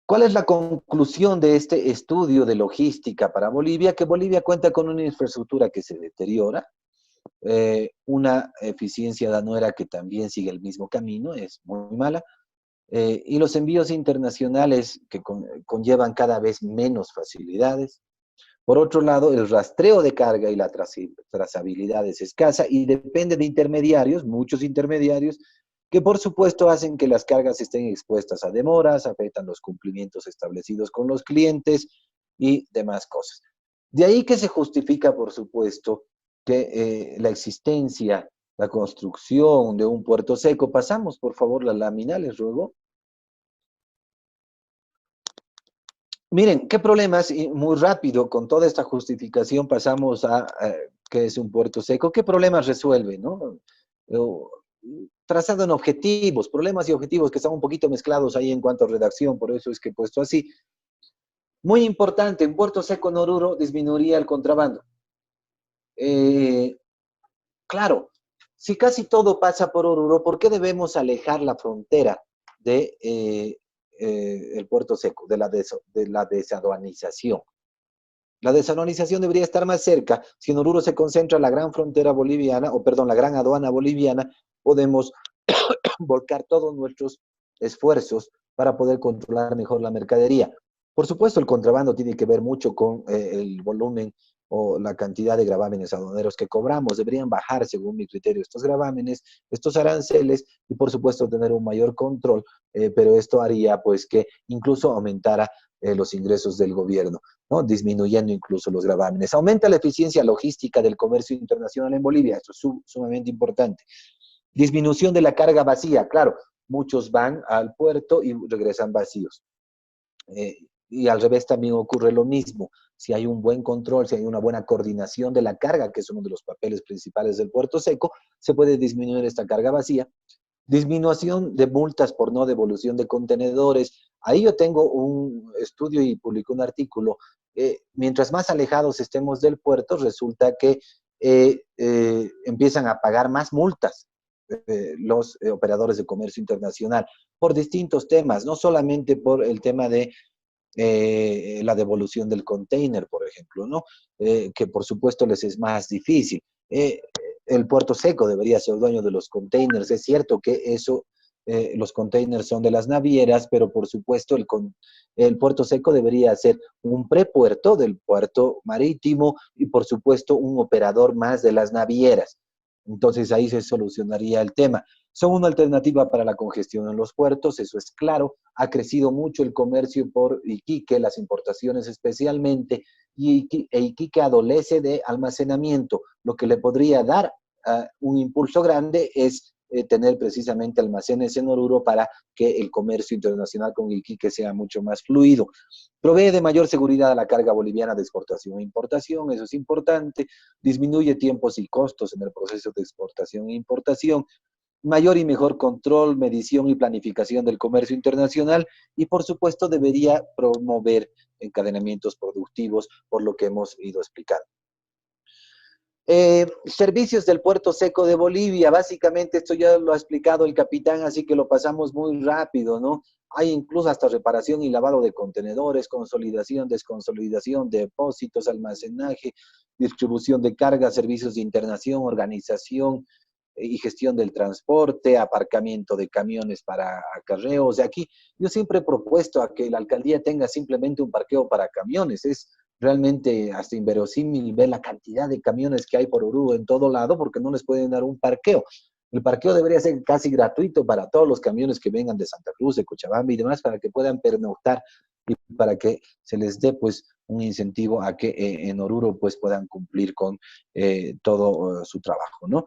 ¿Cuál es la conclusión de este estudio de logística para Bolivia? Que Bolivia cuenta con una infraestructura que se deteriora, una eficiencia aduanera que también sigue el mismo camino, es muy mala, y los envíos internacionales que conllevan cada vez menos facilidades. Por otro lado, el rastreo de carga y la trazabilidad es escasa y depende de intermediarios, muchos intermediarios, que por supuesto hacen que las cargas estén expuestas a demoras, afectan los cumplimientos establecidos con los clientes y demás cosas. De ahí que se justifica, por supuesto, que la existencia, la construcción de un puerto seco. Pasamos, por favor, la lámina, les ruego. Miren, qué problemas, y muy rápido, con toda esta justificación pasamos a qué es un puerto seco, qué problemas resuelve, ¿no? Trazado en objetivos, problemas y objetivos que están un poquito mezclados ahí en cuanto a redacción, por eso es que he puesto así. Muy importante, en Puerto Seco en Oruro disminuiría el contrabando. Claro, si casi todo pasa por Oruro, ¿por qué debemos alejar la frontera de el Puerto Seco, de la desaduanización? La desaduanización debería estar más cerca. Si en Oruro se concentra la gran frontera boliviana, o perdón, la gran aduana boliviana, podemos volcar todos nuestros esfuerzos para poder controlar mejor la mercadería. Por supuesto, el contrabando tiene que ver mucho con el volumen o la cantidad de gravámenes aduaneros que cobramos. Deberían bajar, según mi criterio, estos gravámenes, estos aranceles, y por supuesto tener un mayor control, pero esto haría pues que incluso aumentara los ingresos del gobierno, ¿no? Disminuyendo incluso los gravámenes. Aumenta la eficiencia logística del comercio internacional en Bolivia, esto es sumamente importante. Disminución de la carga vacía, claro, muchos van al puerto y regresan vacíos. Y al revés también ocurre lo mismo. Si hay un buen control, si hay una buena coordinación de la carga, que es uno de los papeles principales del puerto seco, se puede disminuir esta carga vacía. Disminución de multas por no devolución de contenedores. Ahí yo tengo un estudio y publico un artículo. Mientras más alejados estemos del puerto, resulta que empiezan a pagar más multas los operadores de comercio internacional por distintos temas, no solamente por el tema de la devolución del container, por ejemplo, ¿no? Que por supuesto les es más difícil. El puerto seco debería ser dueño de los containers. Es cierto que eso, los containers son de las navieras, pero por supuesto el puerto seco debería ser un prepuerto del puerto marítimo y por supuesto un operador más de las navieras. Entonces ahí se solucionaría el tema. Son una alternativa para la congestión en los puertos, eso es claro. Ha crecido mucho el comercio por Iquique, las importaciones especialmente, y Iquique adolece de almacenamiento. Lo que le podría dar un impulso grande es tener precisamente almacenes en Oruro para que el comercio internacional con Iquique sea mucho más fluido. Provee de mayor seguridad a la carga boliviana de exportación e importación, eso es importante. Disminuye tiempos y costos en el proceso de exportación e importación. Mayor y mejor control, medición y planificación del comercio internacional, y por supuesto debería promover encadenamientos productivos, por lo que hemos ido explicando. Servicios del Puerto Seco de Bolivia, básicamente esto ya lo ha explicado el capitán, así que lo pasamos muy rápido, ¿no? Hay incluso hasta reparación y lavado de contenedores, consolidación, desconsolidación, depósitos, almacenaje, distribución de carga, servicios de internación, organización y gestión del transporte, aparcamiento de camiones para acarreos. De aquí yo siempre he propuesto a que la alcaldía tenga simplemente un parqueo para camiones. Es realmente hasta inverosímil ver la cantidad de camiones que hay por Oruro en todo lado porque no les pueden dar un parqueo. El parqueo debería ser casi gratuito para todos los camiones que vengan de Santa Cruz, de Cochabamba y demás, para que puedan pernoctar y para que se les dé pues un incentivo a que en Oruro pues puedan cumplir con todo su trabajo, ¿no?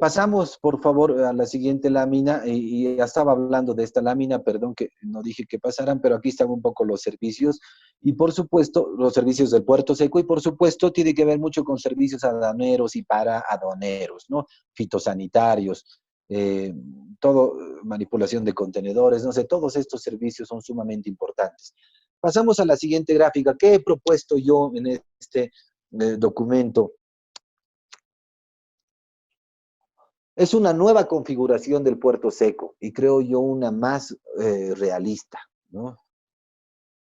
Pasamos, por favor, a la siguiente lámina, y ya estaba hablando de esta lámina, perdón que no dije que pasaran, pero aquí están un poco los servicios, y por supuesto, los servicios del Puerto Seco, y por supuesto, tiene que ver mucho con servicios aduaneros y para aduaneros, ¿no? Fitosanitarios, eh, todo, manipulación de contenedores, no sé, todos estos servicios son sumamente importantes. Pasamos a la siguiente gráfica. ¿Qué he propuesto yo en este documento? Es una nueva configuración del Puerto Seco y creo yo una más realista, ¿no?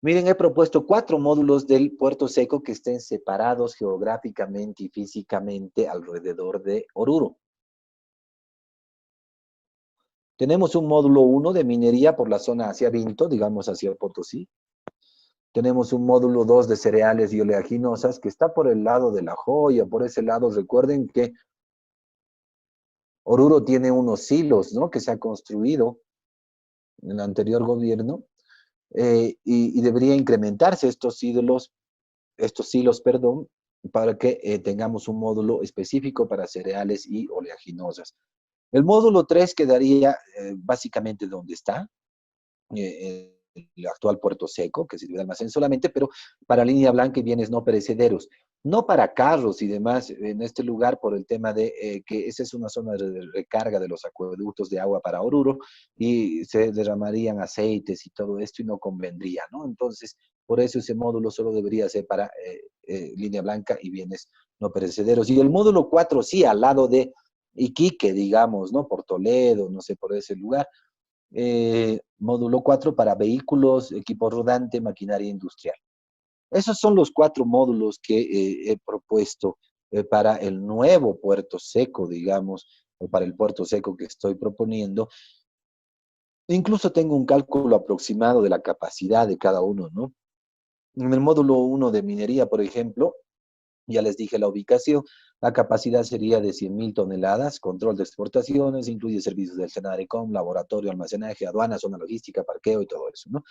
Miren, he propuesto 4 módulos del Puerto Seco que estén separados geográficamente y físicamente alrededor de Oruro. Tenemos un módulo 1 de minería por la zona hacia Vinto, digamos hacia Potosí. Tenemos un módulo 2 de cereales y oleaginosas que está por el lado de La Joya, por ese lado. Recuerden que Oruro tiene unos silos, ¿no?, que se ha construido en el anterior gobierno, y debería incrementarse estos silos, perdón, para que tengamos un módulo específico para cereales y oleaginosas. El módulo 3 quedaría básicamente donde está, el actual Puerto Seco, que sirve de almacén solamente, pero para línea blanca y bienes no perecederos, no para carros y demás en este lugar, por el tema de que esa es una zona de recarga de los acueductos de agua para Oruro y se derramarían aceites y todo esto y no convendría, ¿no? Entonces, por eso ese módulo solo debería ser para línea blanca y bienes no perecederos. Y el módulo 4 sí, al lado de Iquique, digamos, ¿no? Por Toledo, no sé, por ese lugar. Módulo 4 para vehículos, equipo rodante, maquinaria industrial. Esos son los 4 módulos que he propuesto para el nuevo Puerto Seco, digamos, o para el Puerto Seco que estoy proponiendo. Incluso tengo un cálculo aproximado de la capacidad de cada uno, ¿no? En el módulo 1 de minería, por ejemplo, ya les dije la ubicación, la capacidad sería de 100.000 toneladas, control de exportaciones, incluye servicios del Senarecom, laboratorio, almacenaje, aduana, zona logística, parqueo y todo eso, ¿no?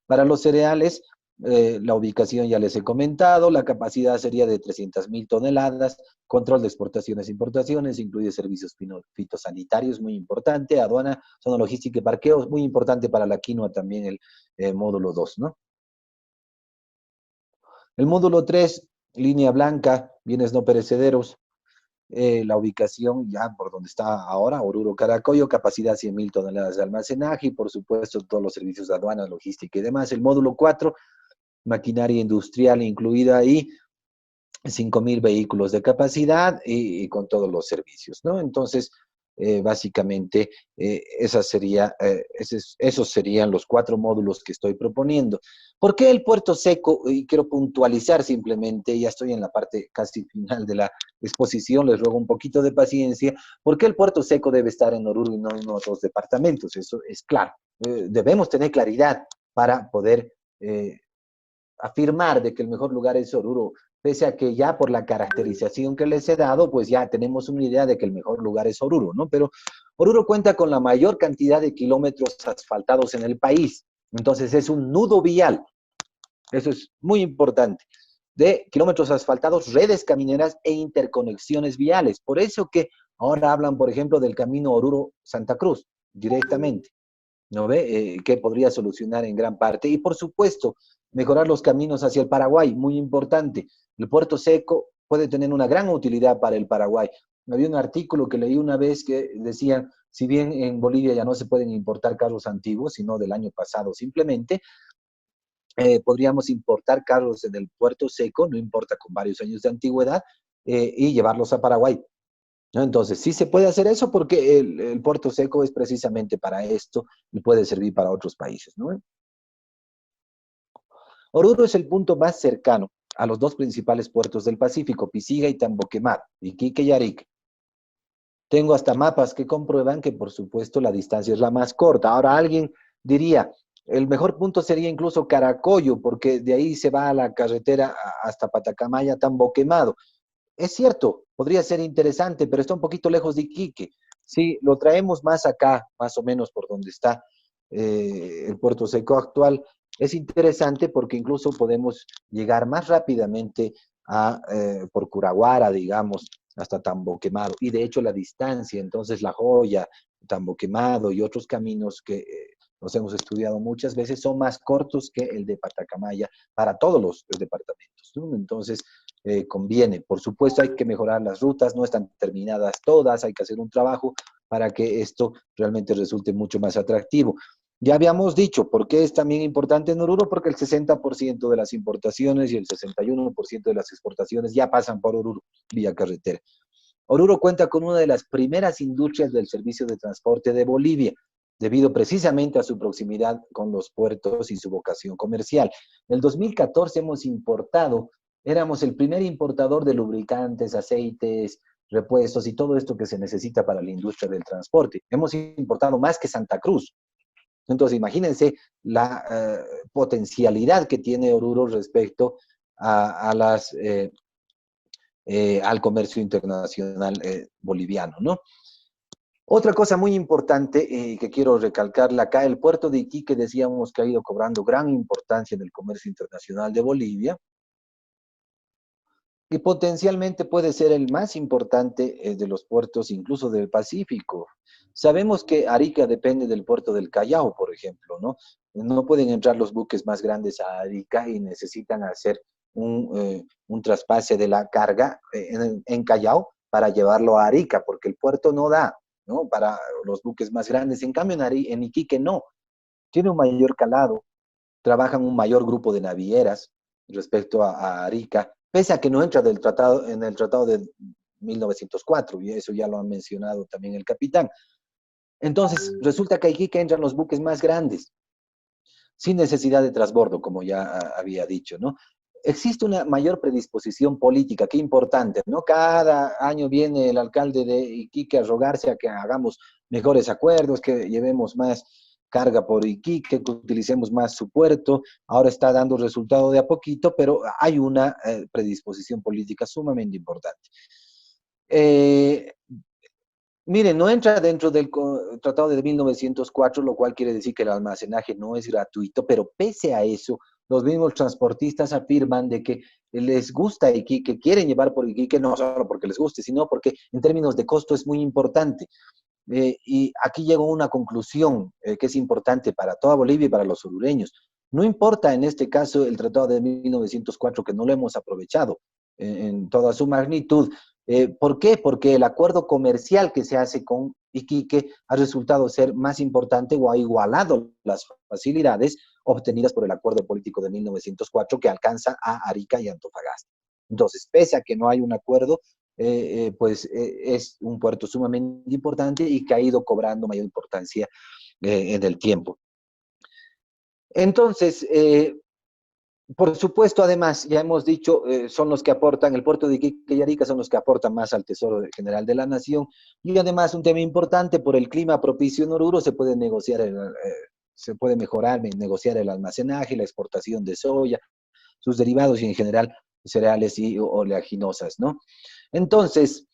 Para los cereales, la ubicación ya les he comentado, la capacidad sería de 300.000 toneladas, control de exportaciones e importaciones, incluye servicios fitosanitarios, muy importante, aduana, zona logística y parqueo, muy importante para la quinoa también el módulo 2, ¿no? El módulo 3, línea blanca, bienes no perecederos, la ubicación ya por donde está ahora, Oruro, Caracollo, capacidad 100.000 toneladas de almacenaje y por supuesto todos los servicios de aduana, logística y demás. El módulo 4, maquinaria industrial incluida ahí, 5.000 vehículos de capacidad y con todos los servicios, ¿no? Entonces, básicamente, esos serían los 4 módulos que estoy proponiendo. ¿Por qué el Puerto Seco? Y quiero puntualizar simplemente, ya estoy en la parte casi final de la exposición, les ruego un poquito de paciencia. ¿Por qué el Puerto Seco debe estar en Oruro y no en otros departamentos? Eso es claro. Debemos tener claridad para poder afirmar de que el mejor lugar es Oruro, pese a que ya por la caracterización que les he dado, pues ya tenemos una idea de que el mejor lugar es Oruro, ¿no? Pero Oruro cuenta con la mayor cantidad de kilómetros asfaltados en el país, entonces es un nudo vial, eso es muy importante, de kilómetros asfaltados, redes camineras e interconexiones viales. Por eso que ahora hablan, por ejemplo, del camino Oruro-Santa Cruz, directamente. ¿No ve? Que podría solucionar en gran parte. Y por supuesto, mejorar los caminos hacia el Paraguay, muy importante. El Puerto Seco puede tener una gran utilidad para el Paraguay. Había un artículo que leí una vez que decían, si bien en Bolivia ya no se pueden importar carros antiguos, sino del año pasado simplemente, podríamos importar carros en el Puerto Seco, no importa, con varios años de antigüedad, y llevarlos a Paraguay. ¿No? Entonces, sí se puede hacer eso porque el Puerto Seco es precisamente para esto y puede servir para otros países, ¿no? Oruro es el punto más cercano a los 2 principales puertos del Pacífico, Pisiga y Tamboquemado, Iquique y Arique. Tengo hasta mapas que comprueban que, por supuesto, la distancia es la más corta. Ahora alguien diría, el mejor punto sería incluso Caracollo, porque de ahí se va a la carretera hasta Patacamaya, Tamboquemado. Es cierto, podría ser interesante, pero está un poquito lejos de Iquique. Sí, lo traemos más acá, más o menos por donde está el Puerto Seco actual. Es interesante porque incluso podemos llegar más rápidamente por Curaguara, digamos, hasta Tambo Quemado. Y de hecho la distancia, entonces La Joya, Tambo Quemado y otros caminos que los hemos estudiado muchas veces son más cortos que el de Patacamaya para todos los departamentos, ¿no? Entonces, conviene. Por supuesto, hay que mejorar las rutas, no están terminadas todas, hay que hacer un trabajo para que esto realmente resulte mucho más atractivo. Ya habíamos dicho, ¿por qué es también importante en Oruro? Porque el 60% de las importaciones y el 61% de las exportaciones ya pasan por Oruro, vía carretera. Oruro cuenta con una de las primeras industrias del servicio de transporte de Bolivia, debido precisamente a su proximidad con los puertos y su vocación comercial. En el 2014 hemos importado, éramos el primer importador de lubricantes, aceites, repuestos y todo esto que se necesita para la industria del transporte. Hemos importado más que Santa Cruz. Entonces, imagínense la potencialidad que tiene Oruro respecto al comercio internacional boliviano, ¿no? Otra cosa muy importante que quiero recalcarla acá, el puerto de Iquique decíamos que ha ido cobrando gran importancia en el comercio internacional de Bolivia y potencialmente puede ser el más importante de los puertos incluso del Pacífico. Sabemos que Arica depende del puerto del Callao, por ejemplo, ¿no? No pueden entrar los buques más grandes a Arica y necesitan hacer un traspase de la carga en Callao para llevarlo a Arica, porque el puerto no da, ¿no? Para los buques más grandes. En cambio, en Iquique no. Tiene un mayor calado, trabajan un mayor grupo de navieras respecto a Arica, pese a que no entra en el tratado de 1904, y eso ya lo ha mencionado también el capitán. Entonces, resulta que aquí que entran los buques más grandes, sin necesidad de transbordo, como ya había dicho, ¿no? Existe una mayor predisposición política, qué importante, ¿no? Cada año viene el alcalde de Iquique a rogarse a que hagamos mejores acuerdos, que llevemos más carga por Iquique, que utilicemos más su puerto. Ahora está dando resultado de a poquito, pero hay una predisposición política sumamente importante. Eh, Miren, no entra dentro del Tratado de 1904, lo cual quiere decir que el almacenaje no es gratuito, pero pese a eso, los mismos transportistas afirman de que les gusta Iquique, quieren llevar por Iquique, no solo porque les guste, sino porque en términos de costo es muy importante. Y aquí llego a una conclusión que es importante para toda Bolivia y para los orureños. No importa en este caso el Tratado de 1904, que no lo hemos aprovechado en toda su magnitud. ¿Por qué? Porque el acuerdo comercial que se hace con Iquique ha resultado ser más importante o ha igualado las facilidades obtenidas por el acuerdo político de 1904 que alcanza a Arica y Antofagasta. Entonces, pese a que no hay un acuerdo, es un puerto sumamente importante y que ha ido cobrando mayor importancia en el tiempo. Entonces, por supuesto, además, ya hemos dicho, son los que aportan, el puerto de Iquique y Arica son los que aportan más al Tesoro General de la Nación. Y además, un tema importante, por el clima propicio en Oruro, se puede negociar, se puede mejorar, negociar el almacenaje, la exportación de soya, sus derivados y en general cereales y oleaginosas, ¿no? Entonces,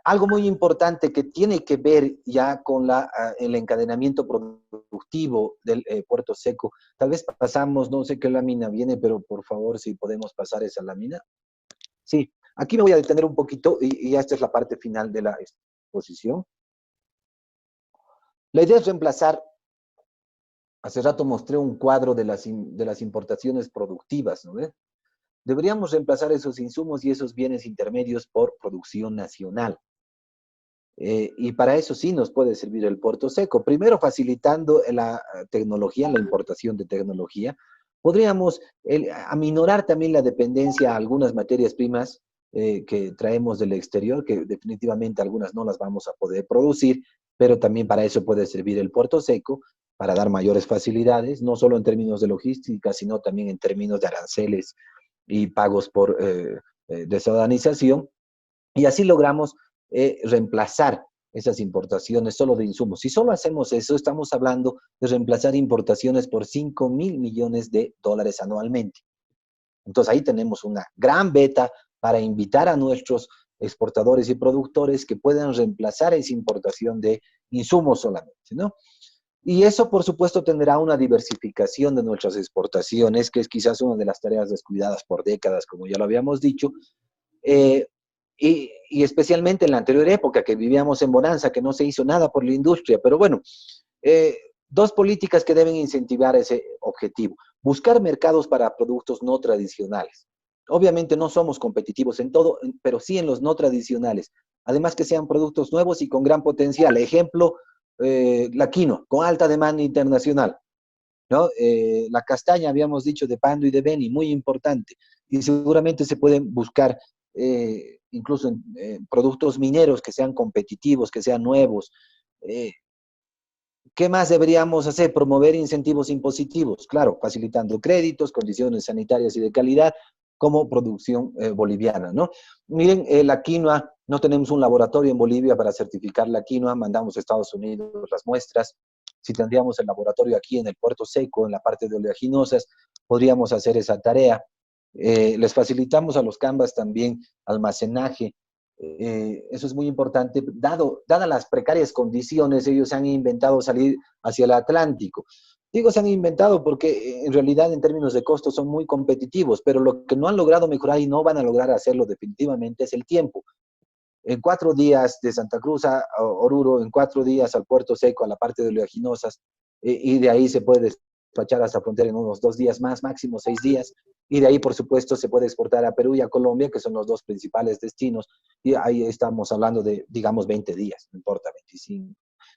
algo muy importante que tiene que ver ya con el encadenamiento productivo del Puerto Seco. Tal vez pasamos, no sé qué lámina viene, pero por favor, si podemos pasar esa lámina. Sí, aquí me voy a detener un poquito y esta es la parte final de la exposición. La idea es reemplazar, hace rato mostré un cuadro de las importaciones productivas, ¿no ves? Deberíamos reemplazar esos insumos y esos bienes intermedios por producción nacional. Y para eso sí nos puede servir el Puerto Seco. Primero, facilitando la tecnología, la importación de tecnología. Podríamos aminorar también la dependencia a algunas materias primas que traemos del exterior, que definitivamente algunas no las vamos a poder producir, pero también para eso puede servir el Puerto Seco, para dar mayores facilidades, no solo en términos de logística, sino también en términos de aranceles y pagos por desaduanización. Y así logramos reemplazar esas importaciones solo de insumos. Si solo hacemos eso, estamos hablando de reemplazar importaciones por 5.000 millones de dólares anualmente. Entonces ahí tenemos una gran beta para invitar a nuestros exportadores y productores que puedan reemplazar esa importación de insumos solamente, ¿no? Y eso, por supuesto, tendrá una diversificación de nuestras exportaciones, que es quizás una de las tareas descuidadas por décadas, como ya lo habíamos dicho, eh, y especialmente en la anterior época, que vivíamos en bonanza, que no se hizo nada por la industria. Pero bueno, dos políticas que deben incentivar ese objetivo. Buscar mercados para productos no tradicionales. Obviamente no somos competitivos en todo, pero sí en los no tradicionales. Además que sean productos nuevos y con gran potencial. Ejemplo, la quinoa, con alta demanda internacional, ¿no? La castaña, habíamos dicho, de Pando y de Beni, muy importante. Y seguramente se pueden buscar incluso productos mineros que sean competitivos, que sean nuevos. ¿Qué más deberíamos hacer? Promover incentivos impositivos, claro, facilitando créditos, condiciones sanitarias y de calidad, como producción boliviana, ¿no? Miren, la quinoa, no tenemos un laboratorio en Bolivia para certificar la quinoa, mandamos a Estados Unidos las muestras. Si tendríamos el laboratorio aquí en el Puerto Seco, en la parte de oleaginosas, podríamos hacer esa tarea. Les facilitamos a los Canvas también almacenaje. Eso es muy importante. Dadas las precarias condiciones, ellos han inventado salir hacia el Atlántico. Digo, se han inventado porque en realidad en términos de costos son muy competitivos, pero lo que no han logrado mejorar y no van a lograr hacerlo definitivamente es el tiempo. En 4 días de Santa Cruz a Oruro, en 4 días al Puerto Seco, a la parte de oleaginosas, y de ahí se puede despachar hasta la frontera en unos 2 días más, máximo 6 días, y de ahí, por supuesto, se puede exportar a Perú y a Colombia, que son los dos principales destinos, y ahí estamos hablando de, digamos, 20 días, no importa, 25,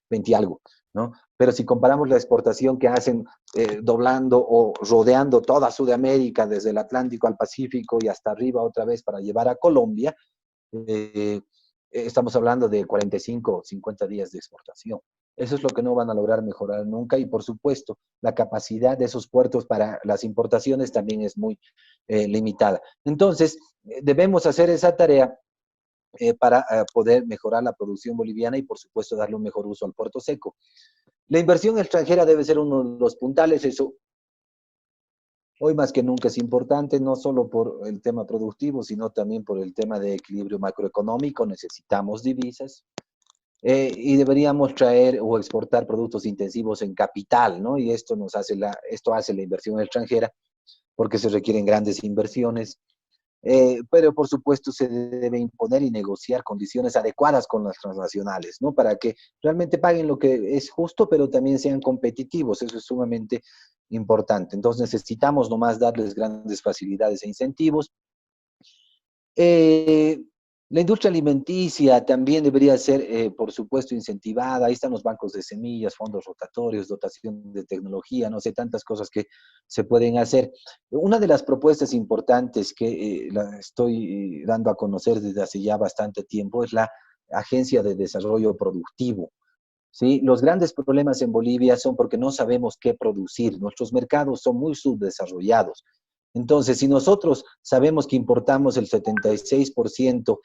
20 y algo, ¿no? Pero si comparamos la exportación que hacen doblando o rodeando toda Sudamérica, desde el Atlántico al Pacífico y hasta arriba otra vez para llevar a Colombia, estamos hablando de 45 o 50 días de exportación. Eso es lo que no van a lograr mejorar nunca y, por supuesto, la capacidad de esos puertos para las importaciones también es muy limitada. Entonces, debemos hacer esa tarea para poder mejorar la producción boliviana y, por supuesto, darle un mejor uso al puerto seco. La inversión extranjera debe ser uno de los puntales, eso hoy más que nunca es importante, no solo por el tema productivo, sino también por el tema de equilibrio macroeconómico. Necesitamos divisas y deberíamos traer o exportar productos intensivos en capital, ¿no? Y esto esto hace la inversión extranjera porque se requieren grandes inversiones. Pero por supuesto se debe imponer y negociar condiciones adecuadas con las transnacionales, ¿no? Para que realmente paguen lo que es justo, pero también sean competitivos. Eso es sumamente importante. Entonces necesitamos nomás darles grandes facilidades e incentivos. La industria alimenticia también debería ser, por supuesto, incentivada. Ahí están los bancos de semillas, fondos rotatorios, dotación de tecnología, no sé, tantas cosas que se pueden hacer. Una de las propuestas importantes que la estoy dando a conocer desde hace ya bastante tiempo es la Agencia de Desarrollo Productivo. ¿Sí? Los grandes problemas en Bolivia son porque no sabemos qué producir. Nuestros mercados son muy subdesarrollados. Entonces, si nosotros sabemos que importamos el 76%,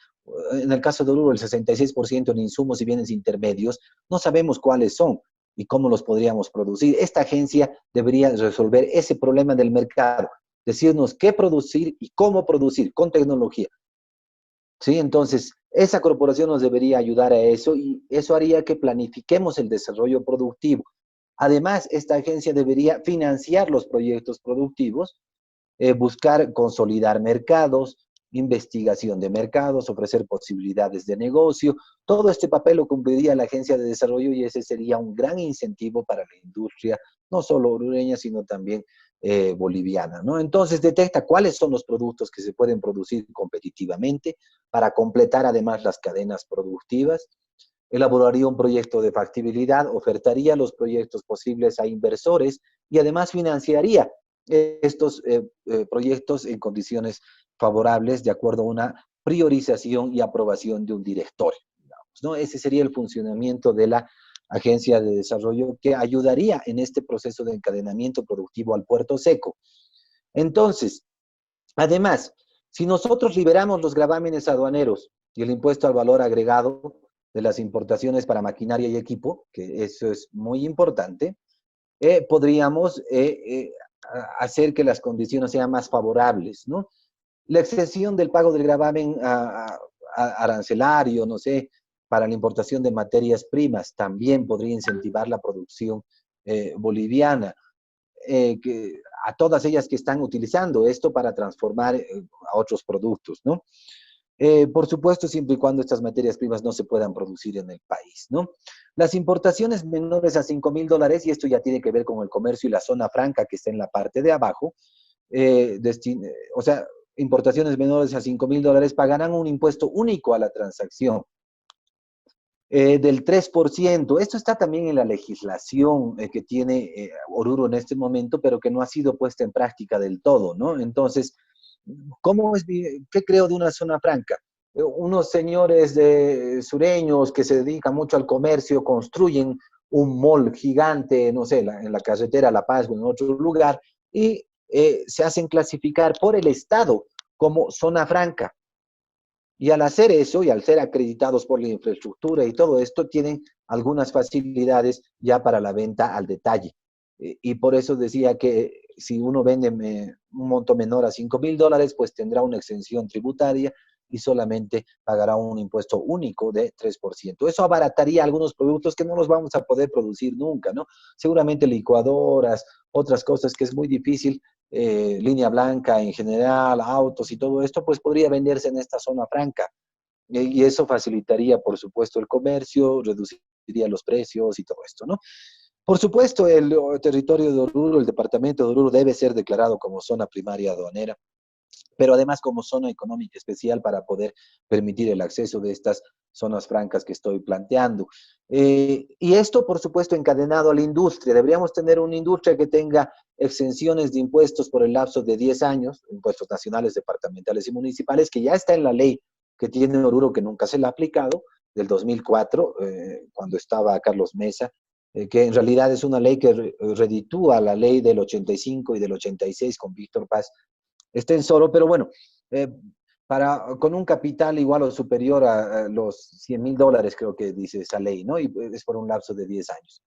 en el caso de Oruro el 66% en insumos y bienes intermedios, no sabemos cuáles son y cómo los podríamos producir. Esta agencia debería resolver ese problema del mercado, decirnos qué producir y cómo producir con tecnología. ¿Sí? Entonces, esa corporación nos debería ayudar a eso y eso haría que planifiquemos el desarrollo productivo. Además, esta agencia debería financiar los proyectos productivos, buscar consolidar mercados, investigación de mercados, ofrecer posibilidades de negocio. Todo este papel lo cumpliría la Agencia de Desarrollo y ese sería un gran incentivo para la industria, no solo orureña, sino también boliviana, ¿no? Entonces detecta cuáles son los productos que se pueden producir competitivamente para completar además las cadenas productivas, elaboraría un proyecto de factibilidad, ofertaría los proyectos posibles a inversores y además financiaría estos proyectos en condiciones favorables de acuerdo a una priorización y aprobación de un directorio, digamos, ¿no? Ese sería el funcionamiento de la Agencia de Desarrollo que ayudaría en este proceso de encadenamiento productivo al puerto seco. Entonces, además, si nosotros liberamos los gravámenes aduaneros y el impuesto al valor agregado de las importaciones para maquinaria y equipo, que eso es muy importante, podríamos hacer que las condiciones sean más favorables, ¿no? La extensión del pago del gravamen arancelario, no sé, para la importación de materias primas, también podría incentivar la producción boliviana. A todas ellas que están utilizando esto para transformar a otros productos, ¿no? Por supuesto, siempre y cuando estas materias primas no se puedan producir en el país, ¿no? Las importaciones menores a $5.000, y esto ya tiene que ver con el comercio y la zona franca que está en la parte de abajo, o sea, importaciones menores a $5.000 pagarán un impuesto único a la transacción del 3%. Esto está también en la legislación que tiene Oruro en este momento, pero que no ha sido puesta en práctica del todo, ¿no? Entonces, ¿qué creo de una zona franca? Unos señores sureños que se dedican mucho al comercio construyen un mall gigante, no sé, en la carretera La Paz o en otro lugar, y se hacen clasificar por el Estado como zona franca. Y al hacer eso, y al ser acreditados por la infraestructura y todo esto, tienen algunas facilidades ya para la venta al detalle. Y por eso decía que si uno vende un monto menor a $5.000, pues tendrá una exención tributaria y solamente pagará un impuesto único de 3%. Eso abarataría algunos productos que no los vamos a poder producir nunca, ¿no? Seguramente licuadoras, otras cosas que es muy difícil, línea blanca en general, autos y todo esto, pues podría venderse en esta zona franca. Y eso facilitaría, por supuesto, el comercio, reduciría los precios y todo esto, ¿no? Por supuesto, el territorio de Oruro, el departamento de Oruro debe ser declarado como zona primaria aduanera, pero además como zona económica especial para poder permitir el acceso de estas zonas francas que estoy planteando. Y esto, por supuesto, encadenado a la industria. Deberíamos tener una industria que tenga exenciones de impuestos por el lapso de 10 años, impuestos nacionales, departamentales y municipales, que ya está en la ley que tiene Oruro, que nunca se la ha aplicado, del 2004, cuando estaba Carlos Mesa, que en realidad es una ley que reditúa la ley del 85 y del 86 con Víctor Paz extensoro, pero bueno, con un capital igual o superior a los $100.000, creo que dice esa ley, ¿no? Y es por un lapso de 10 años.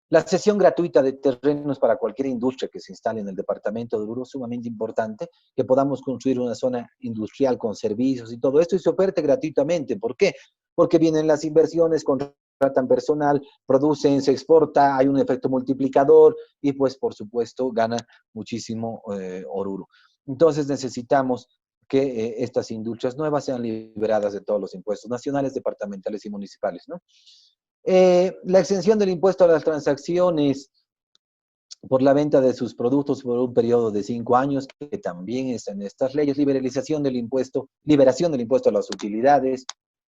La cesión gratuita de terrenos para cualquier industria que se instale en el departamento de Oruro es sumamente importante, que podamos construir una zona industrial con servicios y todo esto y se oferte gratuitamente. ¿Por qué? Porque vienen las inversiones, contratan personal, producen, se exporta, hay un efecto multiplicador y pues por supuesto gana muchísimo Oruro. Entonces necesitamos que estas industrias nuevas sean liberadas de todos los impuestos nacionales, departamentales y municipales, ¿no? La exención del impuesto a las transacciones por la venta de sus productos por un periodo de 5 años, que también está en estas leyes, liberación del impuesto a las utilidades,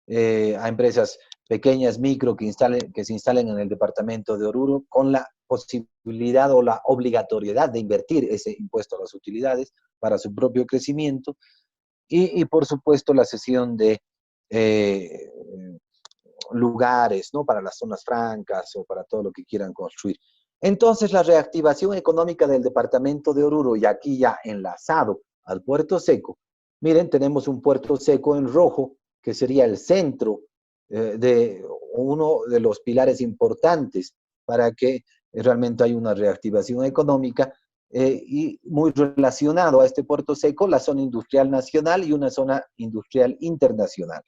a empresas pequeñas, micro, que se instalen en el departamento de Oruro, con la posibilidad o la obligatoriedad de invertir ese impuesto a las utilidades para su propio crecimiento, y por supuesto la cesión de lugares, ¿no? Para las zonas francas o para todo lo que quieran construir. Entonces, la reactivación económica del departamento de Oruro, y aquí ya enlazado al Puerto Seco, miren, tenemos un Puerto Seco en rojo, que sería el centro de uno de los pilares importantes para que realmente haya una reactivación económica, y muy relacionado a este Puerto Seco, la zona industrial nacional y una zona industrial internacional.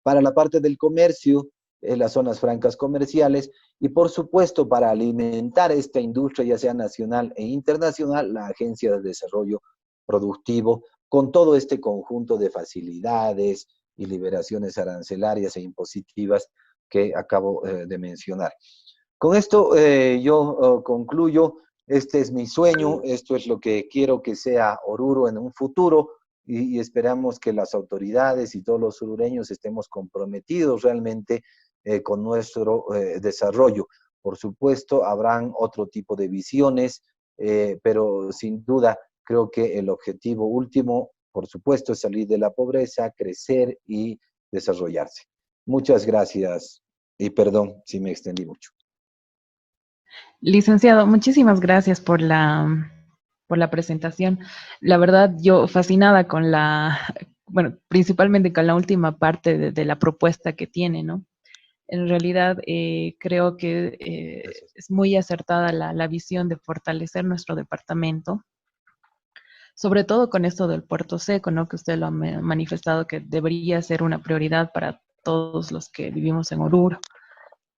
Para la parte del comercio, las zonas francas comerciales, y por supuesto para alimentar esta industria, ya sea nacional e internacional, la Agencia de Desarrollo Productivo, con todo este conjunto de facilidades y liberaciones arancelarias e impositivas que acabo de mencionar. Con esto yo concluyo. Este es mi sueño, esto es lo que quiero que sea Oruro en un futuro, y esperamos que las autoridades y todos los orureños estemos comprometidos realmente con nuestro desarrollo. Por supuesto, habrán otro tipo de visiones, pero sin duda creo que el objetivo último, por supuesto, es salir de la pobreza, crecer y desarrollarse. Muchas gracias y perdón si me extendí mucho. Licenciado, muchísimas gracias por la presentación. La verdad, yo fascinada con bueno, principalmente con la última parte de la propuesta que tiene, ¿no? En realidad, creo que es muy acertada la visión de fortalecer nuestro departamento, sobre todo con esto del puerto seco, ¿no? Que usted lo ha manifestado que debería ser una prioridad para todos los que vivimos en Oruro.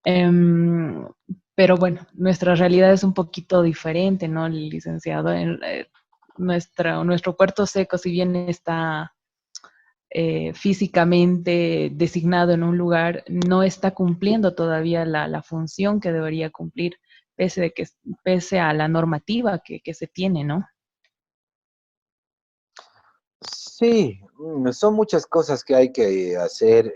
Em, pero bueno, nuestra realidad es un poquito diferente, ¿no, licenciado? Nuestro puerto seco, si bien está físicamente designado en un lugar, no está cumpliendo todavía la función que debería cumplir, pese a la normativa que se tiene, ¿no? Sí, son muchas cosas que hay que hacer.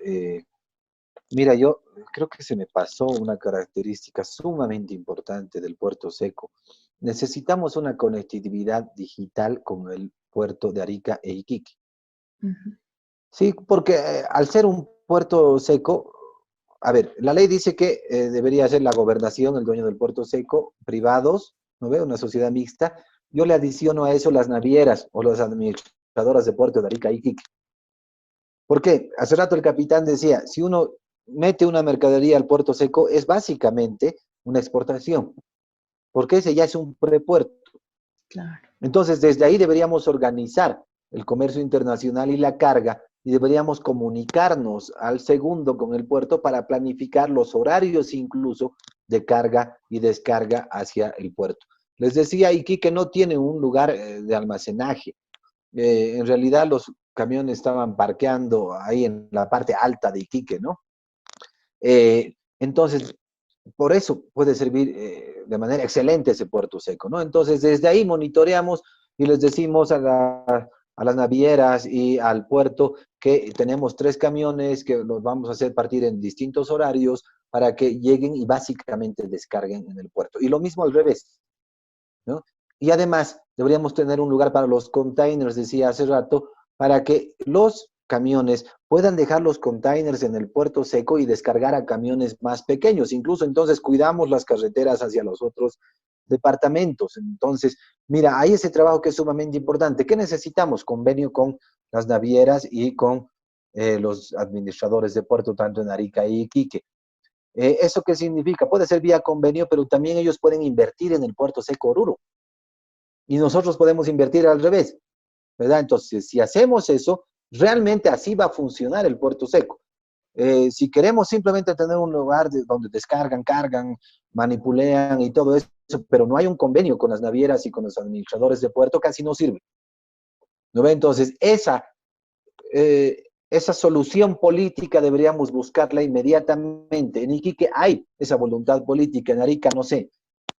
Mira, yo creo que se me pasó una característica sumamente importante del puerto seco. Necesitamos una conectividad digital con el puerto de Arica e Iquique. Ujú. Sí, porque al ser un puerto seco, a ver, la ley dice que debería ser la gobernación, el dueño del puerto seco, privados, ¿no ve? Una sociedad mixta. Yo le adiciono a eso las navieras o las administradoras de puerto de Arica e Iquique. ¿Por qué? Hace rato el capitán decía, si uno mete una mercadería al puerto seco, es básicamente una exportación, porque ese ya es un prepuerto. Claro. Entonces, desde ahí deberíamos organizar el comercio internacional y la carga, y deberíamos comunicarnos al segundo con el puerto para planificar los horarios incluso de carga y descarga hacia el puerto. Les decía, Iquique no tiene un lugar de almacenaje. En realidad los camiones estaban parqueando ahí en la parte alta de Iquique, ¿no? Entonces, por eso puede servir de manera excelente ese puerto seco, ¿no? Entonces, desde ahí monitoreamos y les decimos a las navieras y al puerto que tenemos 3 camiones que los vamos a hacer partir en distintos horarios para que lleguen y básicamente descarguen en el puerto. Y lo mismo al revés, ¿no? Y además, deberíamos tener un lugar para los containers, decía hace rato, para que los camiones puedan dejar los containers en el puerto seco y descargar a camiones más pequeños. Incluso entonces cuidamos las carreteras hacia los otros departamentos. Entonces, mira, hay ese trabajo que es sumamente importante. ¿Qué necesitamos? Convenio con las navieras y con los administradores de puerto, tanto en Arica y Iquique. ¿Eso qué significa? Puede ser vía convenio, pero también ellos pueden invertir en el puerto seco Oruro y nosotros podemos invertir al revés, ¿verdad? Entonces, si hacemos eso, realmente así va a funcionar el puerto seco. Si queremos simplemente tener un lugar donde descargan, cargan, manipulean y todo eso, pero no hay un convenio con las navieras y con los administradores de puerto, casi no sirve. ¿No ve? Entonces, esa solución política deberíamos buscarla inmediatamente. En Iquique hay esa voluntad política, en Arica no sé,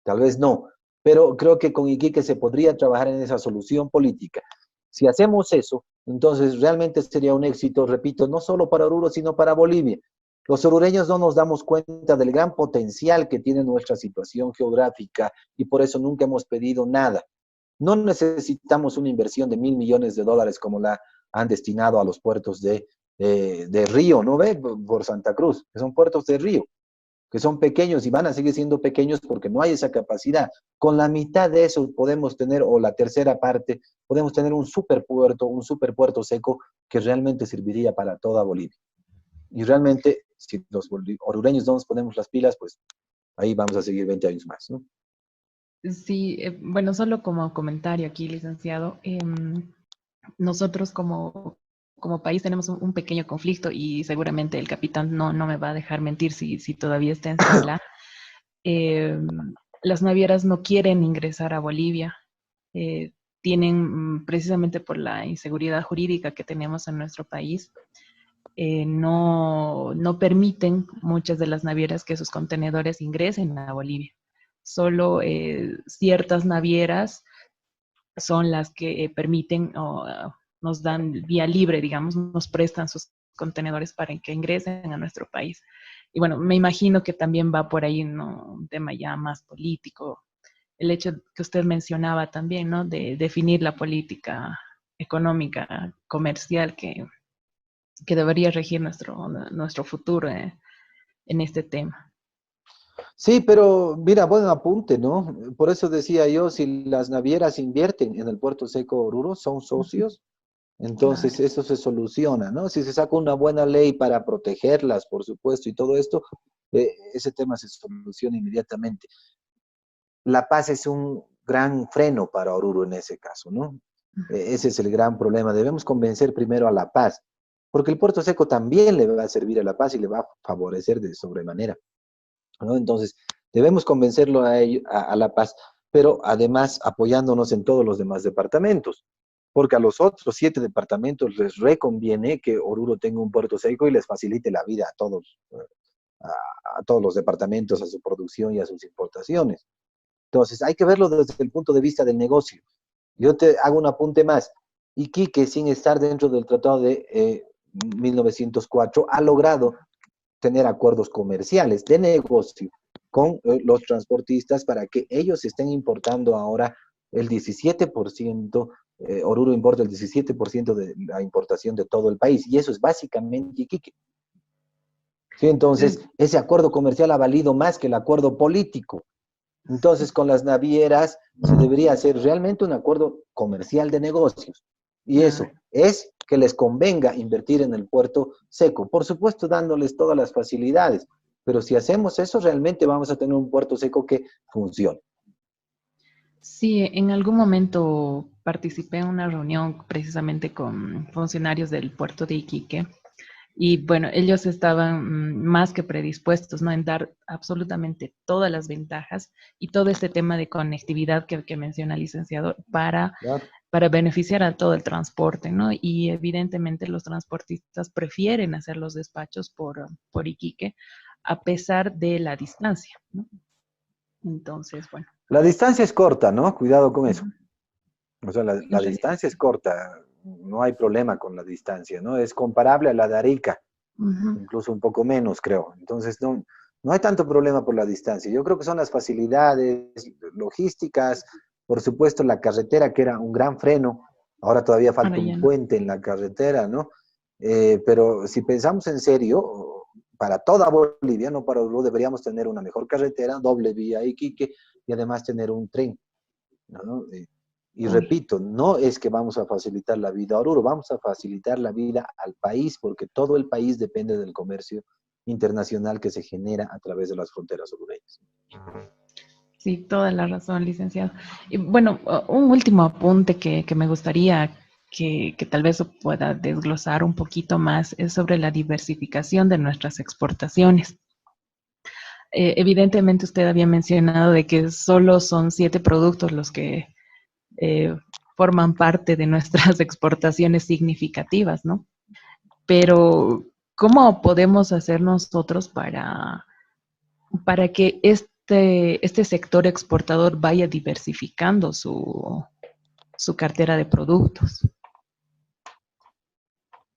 tal vez no, pero creo que con Iquique se podría trabajar en esa solución política. Si hacemos eso, entonces realmente sería un éxito, repito, no solo para Oruro, sino para Bolivia. Los orureños no nos damos cuenta del gran potencial que tiene nuestra situación geográfica y por eso nunca hemos pedido nada. No necesitamos una inversión de $1.000 millones como la han destinado a los puertos de Río, ¿no ve? Por Santa Cruz, que son puertos de Río, que son pequeños y van a seguir siendo pequeños porque no hay esa capacidad. Con la mitad de eso podemos tener, o la tercera parte, podemos tener un superpuerto seco que realmente serviría para toda Bolivia. Y realmente, si los orureños no nos ponemos las pilas, pues ahí vamos a seguir 20 años más, ¿no? Sí, bueno, solo como comentario aquí, licenciado, nosotros como país tenemos un pequeño conflicto y seguramente el capitán no me va a dejar mentir si todavía está en sala. Em, las navieras no quieren ingresar a Bolivia. Tienen, precisamente por la inseguridad jurídica que tenemos en nuestro país, no permiten muchas de las navieras que sus contenedores ingresen a Bolivia. Solo ciertas navieras son las que permiten o nos dan vía libre, digamos, nos prestan sus contenedores para que ingresen a nuestro país. Y bueno, me imagino que también va por ahí, ¿no?, un tema ya más político. El hecho que usted mencionaba también, ¿no?, de definir la política económica, comercial que debería regir nuestro futuro en este tema. Sí, pero mira, buen apunte, ¿no? Por eso decía yo, si las navieras invierten en el puerto seco Oruro, son socios, entonces Claro. eso se soluciona, ¿no? Si se saca una buena ley para protegerlas, por supuesto, y todo esto, ese tema se soluciona inmediatamente. La paz es un gran freno para Oruro en ese caso, ¿no? Ese es el gran problema. Debemos convencer primero a La Paz, porque el puerto seco también le va a servir a La Paz y le va a favorecer de sobremanera, ¿no? Entonces, debemos convencerlo a La Paz, pero además apoyándonos en todos los demás departamentos, porque a los otros 7 departamentos les reconviene que Oruro tenga un puerto seco y les facilite la vida a todos los departamentos, a su producción y a sus importaciones. Entonces, hay que verlo desde el punto de vista del negocio. Yo te hago un apunte más. Iquique, sin estar dentro del Tratado de 1904, ha logrado tener acuerdos comerciales de negocio con los transportistas para que ellos estén importando ahora el 17%, Oruro importa el 17% de la importación de todo el país, y eso es básicamente Iquique. Sí, entonces, ese acuerdo comercial ha valido más que el acuerdo político. Entonces, con las navieras se debería hacer realmente un acuerdo comercial de negocios. Y eso es que les convenga invertir en el puerto seco. Por supuesto, dándoles todas las facilidades. Pero si hacemos eso, realmente vamos a tener un puerto seco que funcione. Sí, en algún momento participé en una reunión precisamente con funcionarios del puerto de Iquique. Y bueno, ellos estaban más que predispuestos, ¿no?, en dar absolutamente todas las ventajas y todo este tema de conectividad que menciona el licenciado para beneficiar a todo el transporte, ¿no? Y evidentemente los transportistas prefieren hacer los despachos por Iquique a pesar de la distancia, ¿no? Entonces, bueno. La distancia es corta, ¿no? Cuidado con eso. O sea, la distancia es corta. No hay problema con la distancia, ¿no? Es comparable a la de Arica, incluso un poco menos, creo. Entonces, no hay tanto problema por la distancia. Yo creo que son las facilidades logísticas, por supuesto la carretera, que era un gran freno. Ahora todavía falta un puente en la carretera, ¿no? Pero si pensamos en serio, para toda Bolivia, no para Oruro, deberíamos tener una mejor carretera, doble vía Iquique, y además tener un tren, ¿no? Y repito, no es que vamos a facilitar la vida a Oruro, vamos a facilitar la vida al país, porque todo el país depende del comercio internacional que se genera a través de las fronteras orureñas. Sí, toda la razón, licenciado. Y bueno, un último apunte que me gustaría que tal vez pueda desglosar un poquito más es sobre la diversificación de nuestras exportaciones. Evidentemente usted había mencionado de que solo son 7 productos los que forman parte de nuestras exportaciones significativas, ¿no? Pero, ¿cómo podemos hacer nosotros para que este sector exportador vaya diversificando su cartera de productos?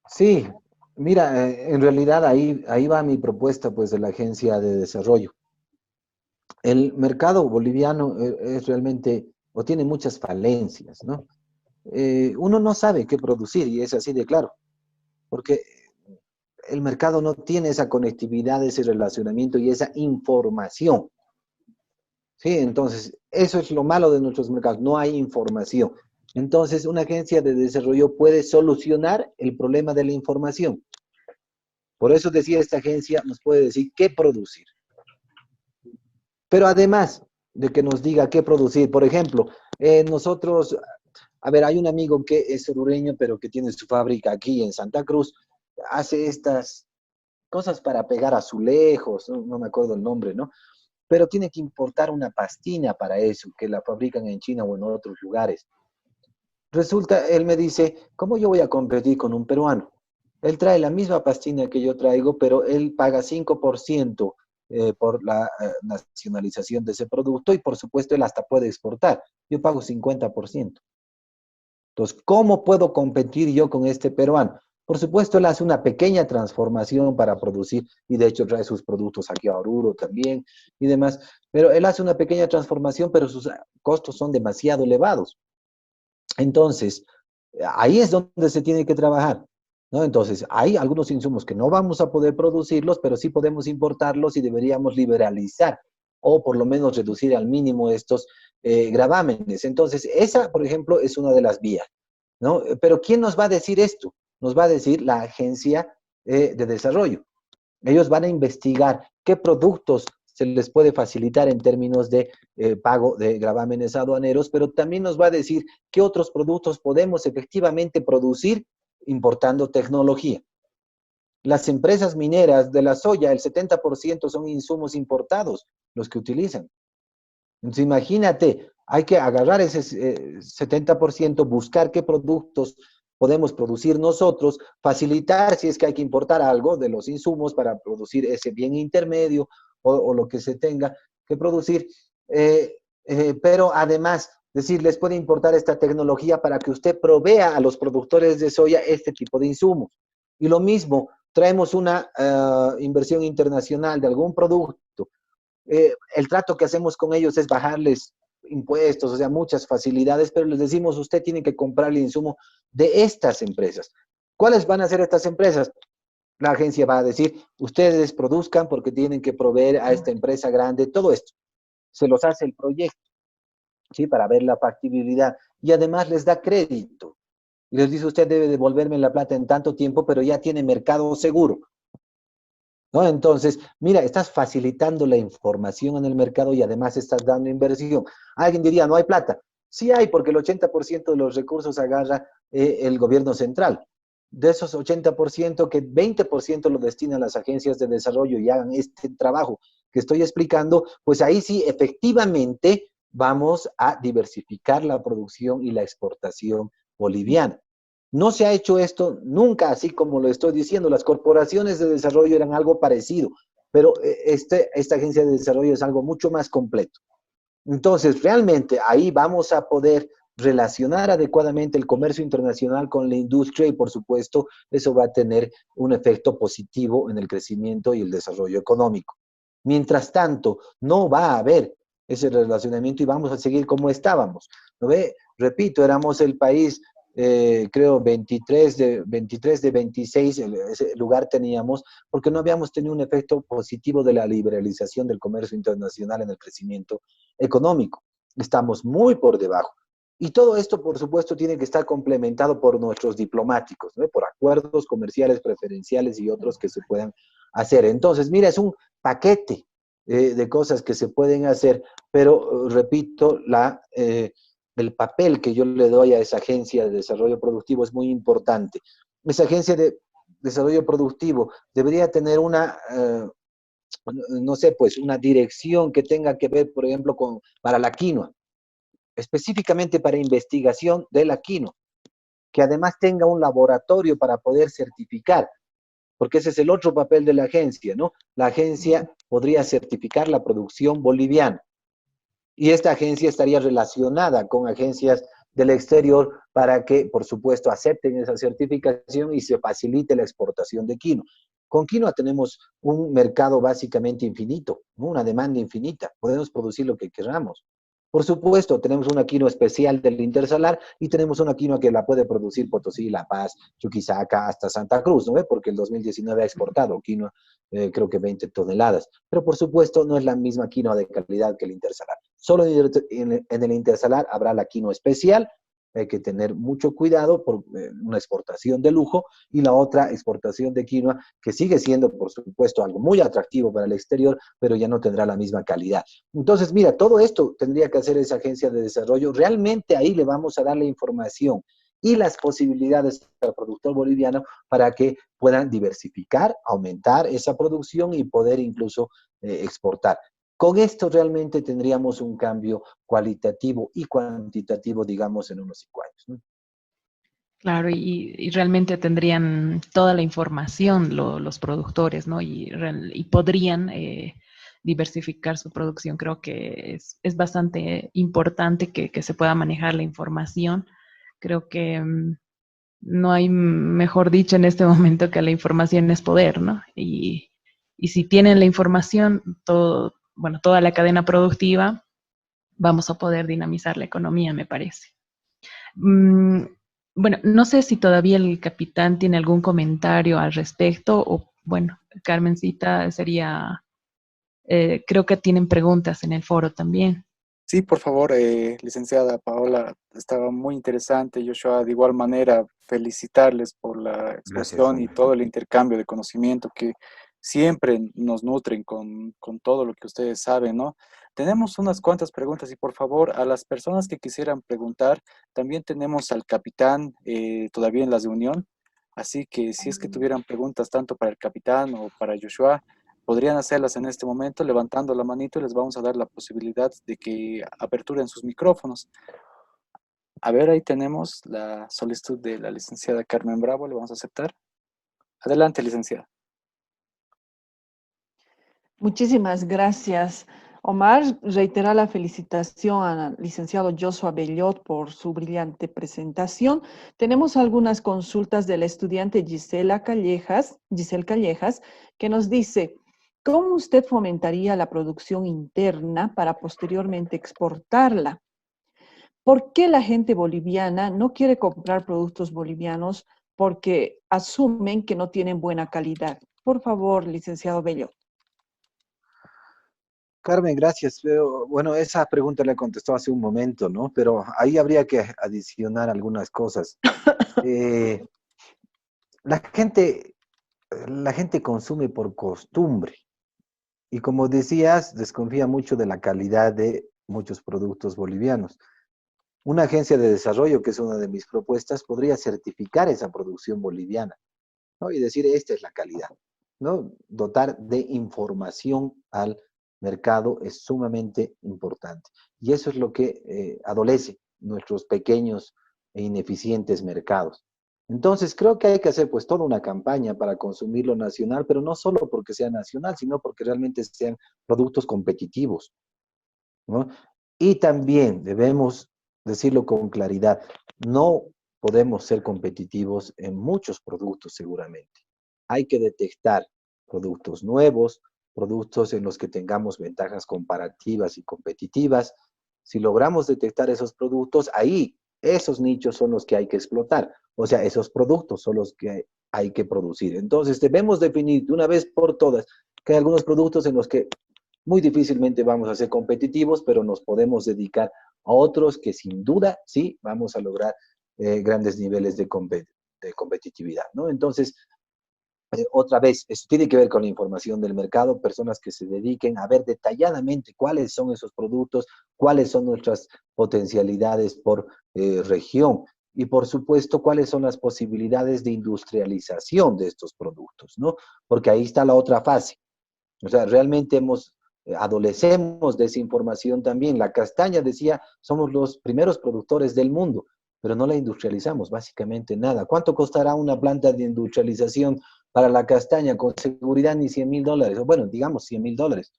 Sí, mira, en realidad ahí va mi propuesta, pues, de la Agencia de Desarrollo. El mercado boliviano es realmente, o tiene muchas falencias, ¿no? Uno no sabe qué producir, y es así de claro, porque el mercado no tiene esa conectividad, ese relacionamiento y esa información. Sí, entonces, eso es lo malo de nuestros mercados, no hay información. Entonces, una agencia de desarrollo puede solucionar el problema de la información. Por eso decía, esta agencia nos puede decir qué producir. Pero además de que nos diga qué producir, por ejemplo, nosotros, a ver, hay un amigo que es orureño, pero que tiene su fábrica aquí en Santa Cruz, hace estas cosas para pegar azulejos, no me acuerdo el nombre, ¿no? Pero tiene que importar una pastina para eso, que la fabrican en China o en otros lugares. Resulta, él me dice, ¿cómo yo voy a competir con un peruano? Él trae la misma pastina que yo traigo, pero él paga 5% por la nacionalización de ese producto y por supuesto él hasta puede exportar. Yo pago 50%. Entonces, ¿cómo puedo competir yo con este peruano? Por supuesto, él hace una pequeña transformación para producir, y de hecho trae sus productos aquí a Oruro también y demás, pero él hace una pequeña transformación, pero sus costos son demasiado elevados. Entonces, ahí es donde se tiene que trabajar, ¿no? Entonces, hay algunos insumos que no vamos a poder producirlos, pero sí podemos importarlos y deberíamos liberalizar o por lo menos reducir al mínimo estos gravámenes. Entonces, esa, por ejemplo, es una de las vías, ¿no? Pero ¿quién nos va a decir esto? Nos va a decir la Agencia de Desarrollo. Ellos van a investigar qué productos se les puede facilitar en términos de pago de gravámenes aduaneros, pero también nos va a decir qué otros productos podemos efectivamente producir importando tecnología. Las empresas mineras de la soya, el 70% son insumos importados los que utilizan. Entonces, imagínate, hay que agarrar ese 70%, buscar qué productos podemos producir nosotros, facilitar si es que hay que importar algo de los insumos para producir ese bien intermedio o lo que se tenga que producir. Pero además, les puede importar esta tecnología para que usted provea a los productores de soya este tipo de insumos. Y lo mismo, traemos una inversión internacional de algún producto. El trato que hacemos con ellos es bajarles impuestos, o sea, muchas facilidades, pero les decimos, usted tiene que comprar el insumo de estas empresas. ¿Cuáles van a ser estas empresas? La agencia va a decir, ustedes produzcan porque tienen que proveer a esta empresa grande, todo esto. Se los hace el proyecto, ¿sí? Para ver la factibilidad. Y además les da crédito. Y les dice, usted debe devolverme la plata en tanto tiempo, pero ya tiene mercado seguro, ¿no? Entonces, mira, estás facilitando la información en el mercado y además estás dando inversión. Alguien diría, no hay plata. Sí hay, porque el 80% de los recursos agarra el gobierno central. De esos 80%, que 20% lo destina a las agencias de desarrollo y hagan este trabajo que estoy explicando, pues ahí sí, efectivamente, vamos a diversificar la producción y la exportación boliviana. No se ha hecho esto nunca, así como lo estoy diciendo. Las corporaciones de desarrollo eran algo parecido, pero esta agencia de desarrollo es algo mucho más completo. Entonces, realmente ahí vamos a poder relacionar adecuadamente el comercio internacional con la industria y, por supuesto, eso va a tener un efecto positivo en el crecimiento y el desarrollo económico. Mientras tanto, no va a haber ese relacionamiento y vamos a seguir como estábamos. ¿No ve? Repito, éramos el país creo 23 de 26, ese lugar teníamos, porque no habíamos tenido un efecto positivo de la liberalización del comercio internacional en el crecimiento económico. Estamos muy por debajo. Y todo esto, por supuesto, tiene que estar complementado por nuestros diplomáticos, ¿no? Por acuerdos comerciales preferenciales y otros que se puedan hacer. Entonces, mira, es un paquete de cosas que se pueden hacer, pero repito, el papel que yo le doy a esa agencia de desarrollo productivo es muy importante. Esa agencia de desarrollo productivo debería tener no sé, pues una dirección que tenga que ver, por ejemplo, para la quinoa, específicamente para investigación de la quinoa, que además tenga un laboratorio para poder certificar, porque ese es el otro papel de la agencia, ¿no? La agencia podría certificar la producción boliviana. Y esta agencia estaría relacionada con agencias del exterior para que, por supuesto, acepten esa certificación y se facilite la exportación de quinoa. Con quinoa tenemos un mercado básicamente infinito, ¿no? Una demanda infinita. Podemos producir lo que queramos. Por supuesto, tenemos una quinoa especial del intersalar y tenemos una quinoa que la puede producir Potosí, La Paz, Chuquisaca, hasta Santa Cruz, ¿no? Porque el 2019 ha exportado quinoa, creo que 20 toneladas. Pero por supuesto, no es la misma quinoa de calidad que el intersalar. Solo en el intersalar habrá la quinoa especial. Hay que tener mucho cuidado por una exportación de lujo y la otra exportación de quinoa que sigue siendo, por supuesto, algo muy atractivo para el exterior, pero ya no tendrá la misma calidad. Entonces, mira, todo esto tendría que hacer esa agencia de desarrollo. Realmente ahí le vamos a dar la información y las posibilidades al productor boliviano para que puedan diversificar, aumentar esa producción y poder incluso exportar. Con esto realmente tendríamos un cambio cualitativo y cuantitativo, digamos, en unos 5 años, ¿no? Claro, y realmente tendrían toda la información los productores, ¿no? Y podrían diversificar su producción. Creo que es bastante importante que se pueda manejar la información. Creo que no hay mejor dicho en este momento que la información es poder, ¿no? Y si tienen la información, toda la cadena productiva, vamos a poder dinamizar la economía, me parece. Bueno, no sé si todavía el capitán tiene algún comentario al respecto o, bueno, Carmencita sería, creo que tienen preguntas en el foro también. Sí, por favor, licenciada Paola, estaba muy interesante. Joshua, de igual manera, felicitarles por la Gracias, exposición y Juan. todo el intercambio de conocimiento que siempre nos nutren con todo lo que ustedes saben, ¿no? Tenemos unas cuantas preguntas y por favor, a las personas que quisieran preguntar, también tenemos al capitán todavía en la reunión, así que si es que tuvieran preguntas tanto para el capitán o para Joshua, podrían hacerlas en este momento levantando la manito y les vamos a dar la posibilidad de que aperturen sus micrófonos. A ver, ahí tenemos la solicitud de la licenciada Carmen Bravo, le vamos a aceptar. Adelante, licenciada. Muchísimas gracias. Omar, reitera la felicitación al licenciado Joshua Bellot por su brillante presentación. Tenemos algunas consultas de la estudiante Giselle Callejas, que nos dice, ¿cómo usted fomentaría la producción interna para posteriormente exportarla? ¿Por qué la gente boliviana no quiere comprar productos bolivianos? Porque asumen que no tienen buena calidad. Por favor, licenciado Bellot. Carmen, gracias. Pero, bueno, esa pregunta la contestó hace un momento, ¿no? Pero ahí habría que adicionar algunas cosas. Eh, la gente, la gente consume por costumbre y como decías, desconfía mucho de la calidad de muchos productos bolivianos. Una agencia de desarrollo, que es una de mis propuestas, podría certificar esa producción boliviana, ¿no? Y decir, esta es la calidad, ¿no? Dotar de información al mercado es sumamente importante. Y eso es lo que adolece nuestros pequeños e ineficientes mercados. Entonces, creo que hay que hacer pues toda una campaña para consumir lo nacional, pero no solo porque sea nacional, sino porque realmente sean productos competitivos, ¿no? Y también debemos decirlo con claridad, no podemos ser competitivos en muchos productos seguramente. Hay que detectar productos nuevos, productos en los que tengamos ventajas comparativas y competitivas. Si logramos detectar esos productos, ahí esos nichos son los que hay que explotar. O sea, esos productos son los que hay que producir. Entonces, debemos definir de una vez por todas que hay algunos productos en los que muy difícilmente vamos a ser competitivos, pero nos podemos dedicar a otros que sin duda sí vamos a lograr grandes niveles de competitividad, ¿no? Entonces, otra vez, esto tiene que ver con la información del mercado, personas que se dediquen a ver detalladamente cuáles son esos productos, cuáles son nuestras potencialidades por región y, por supuesto, cuáles son las posibilidades de industrialización de estos productos, ¿no? Porque ahí está la otra fase. O sea, realmente adolecemos de esa información también. La castaña, decía, somos los primeros productores del mundo, pero no la industrializamos, básicamente nada. ¿Cuánto costará una planta de industrialización para la castaña? Con seguridad ni $100.000, o bueno, digamos $100.000.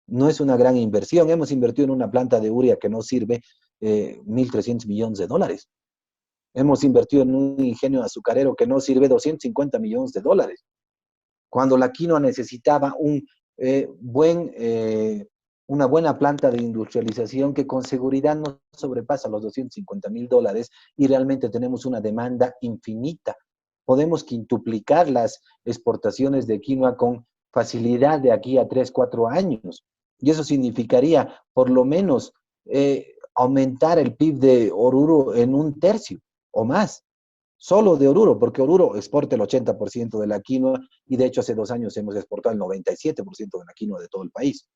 No es una gran inversión. Hemos invertido en una planta de urea que no sirve 1.300 millones de dólares. Hemos invertido en un ingenio azucarero que no sirve 250 millones de dólares. Cuando la quinoa necesitaba una buena planta de industrialización que con seguridad no sobrepasa los $250.000 y realmente tenemos una demanda infinita. Podemos quintuplicar las exportaciones de quinoa con facilidad de aquí a 3, 4 años. Y eso significaría por lo menos aumentar el PIB de Oruro en 1/3 o más. Solo de Oruro, porque Oruro exporta el 80% de la quinoa y de hecho hace 2 años hemos exportado el 97% de la quinoa de todo el país,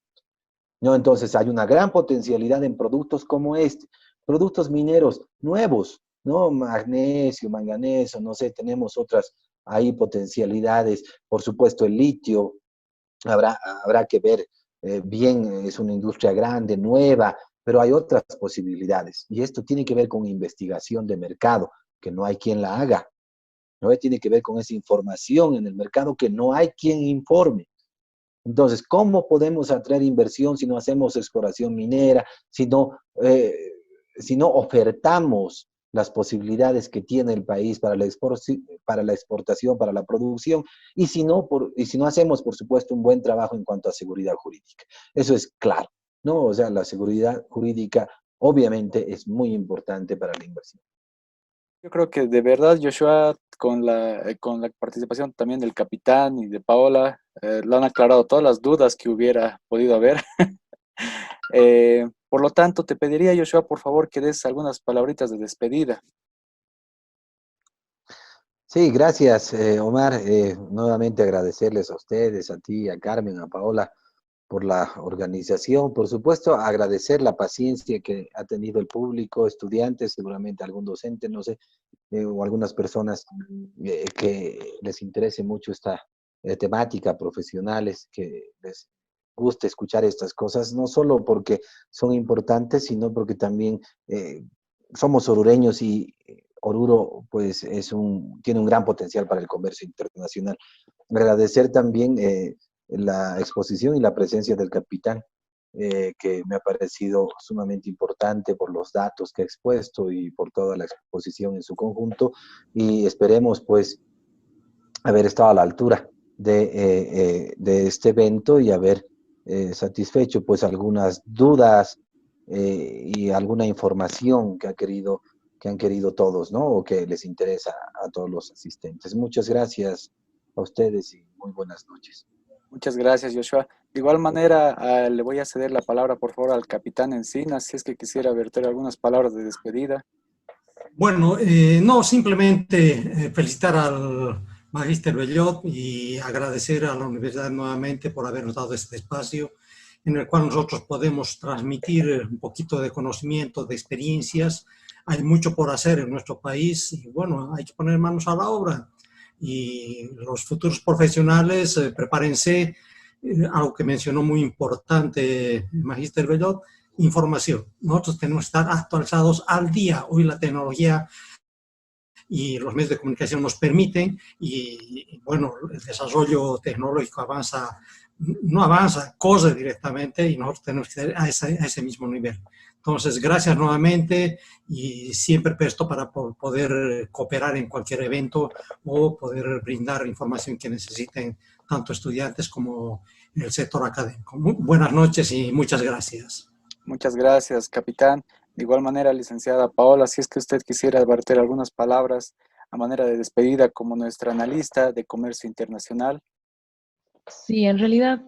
¿no? Entonces hay una gran potencialidad en productos como este, productos mineros nuevos, ¿no? Magnesio, manganeso, no sé, tenemos otras ahí potencialidades, por supuesto el litio, habrá que ver bien, es una industria grande, nueva, pero hay otras posibilidades y esto tiene que ver con investigación de mercado, que no hay quien la haga, ¿no? Tiene que ver con esa información en el mercado que no hay quien informe. Entonces, ¿cómo podemos atraer inversión si no hacemos exploración minera, si no ofertamos las posibilidades que tiene el país para la exportación, para la producción, y si no hacemos, por supuesto, un buen trabajo en cuanto a seguridad jurídica? Eso es claro, ¿no? O sea, la seguridad jurídica obviamente es muy importante para la inversión. Yo creo que de verdad, Joshua, con la participación también del capitán y de Paola, lo han aclarado todas las dudas que hubiera podido haber. Por lo tanto, te pediría, Joshua, por favor, que des algunas palabritas de despedida. Sí, gracias, Omar. Nuevamente agradecerles a ustedes, a ti, a Carmen, a Paola, por la organización. Por supuesto, agradecer la paciencia que ha tenido el público, estudiantes, seguramente algún docente, no sé, o algunas personas que les interese mucho esta temática, profesionales, que les guste escuchar estas cosas, no solo porque son importantes, sino porque también somos orureños y Oruro pues tiene un gran potencial para el comercio internacional. Agradecer también la exposición y la presencia del capitán, que me ha parecido sumamente importante por los datos que ha expuesto y por toda la exposición en su conjunto, y esperemos pues haber estado a la altura de este evento y haber satisfecho pues algunas dudas y alguna información que han querido todos, ¿no? O que les interesa a todos los asistentes. Muchas gracias a ustedes y muy buenas noches. Muchas gracias, Joshua. De igual manera, le voy a ceder la palabra, por favor, al capitán Encinas, si es que quisiera verter algunas palabras de despedida. Bueno, no, simplemente felicitar al Magíster Bellot y agradecer a la universidad nuevamente por habernos dado este espacio en el cual nosotros podemos transmitir un poquito de conocimiento, de experiencias. Hay mucho por hacer en nuestro país y bueno, hay que poner manos a la obra. Y los futuros profesionales, prepárense, algo que mencionó muy importante el Magíster Bellot, información. Nosotros tenemos que estar actualizados al día. Hoy la tecnología y los medios de comunicación nos permiten y bueno, el desarrollo tecnológico no avanza, corre directamente y nosotros tenemos que estar a ese mismo nivel. Entonces, gracias nuevamente y siempre presto para poder cooperar en cualquier evento o poder brindar información que necesiten tanto estudiantes como el sector académico. Buenas noches y muchas gracias. Muchas gracias, capitán. De igual manera, licenciada Paola, si es que usted quisiera verter algunas palabras a manera de despedida como nuestra analista de comercio internacional. Sí, en realidad,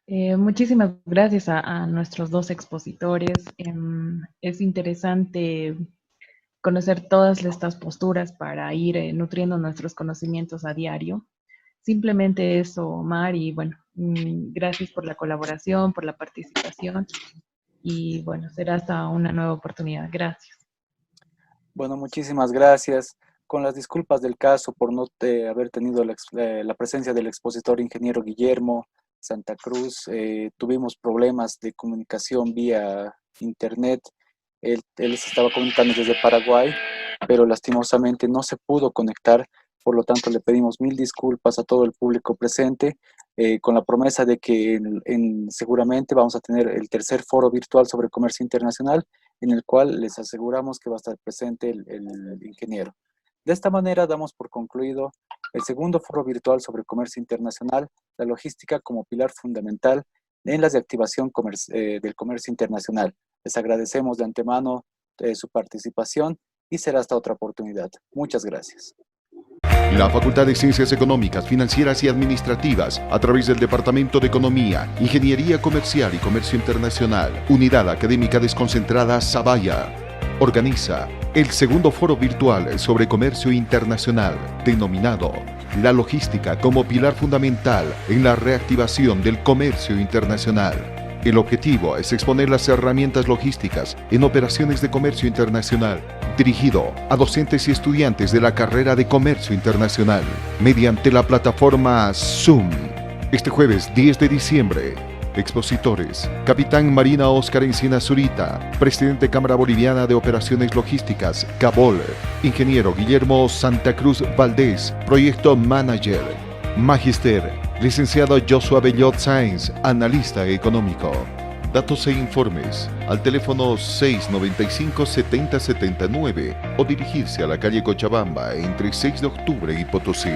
muchísimas gracias a nuestros dos expositores. Es interesante conocer todas estas posturas para ir nutriendo nuestros conocimientos a diario. Simplemente eso, Omar, y bueno, gracias por la colaboración, por la participación, y bueno, será hasta una nueva oportunidad. Gracias. Bueno, muchísimas gracias. Con las disculpas del caso por no haber tenido la presencia del expositor ingeniero Guillermo Santa Cruz, tuvimos problemas de comunicación vía internet. Él se estaba comunicando desde Paraguay, pero lastimosamente no se pudo conectar. Por lo tanto, le pedimos mil disculpas a todo el público presente, con la promesa de que seguramente vamos a tener el tercer foro virtual sobre comercio internacional, en el cual les aseguramos que va a estar presente el ingeniero. De esta manera damos por concluido el segundo foro virtual sobre comercio internacional, la logística como pilar fundamental en las de activación del comercio internacional. Les agradecemos de antemano su participación y será hasta otra oportunidad. Muchas gracias. La Facultad de Ciencias Económicas, Financieras y Administrativas, a través del Departamento de Economía, Ingeniería Comercial y Comercio Internacional, Unidad Académica Desconcentrada Sabaya, organiza el segundo foro virtual sobre comercio internacional, denominado La logística como pilar fundamental en la reactivación del comercio internacional. El objetivo es exponer las herramientas logísticas en operaciones de comercio internacional, dirigido a docentes y estudiantes de la carrera de Comercio Internacional, mediante la plataforma Zoom. Este jueves 10 de diciembre, expositores: Capitán Marina Óscar Encina Zurita, Presidente Cámara Boliviana de Operaciones Logísticas, CABOL; Ingeniero Guillermo Santa Cruz Valdés, Proyecto Manager; Magister Licenciado Joshua Bellot Sáenz, Analista Económico. Datos e informes al teléfono 695-7079 o dirigirse a la calle Cochabamba entre 6 de octubre y Potosí.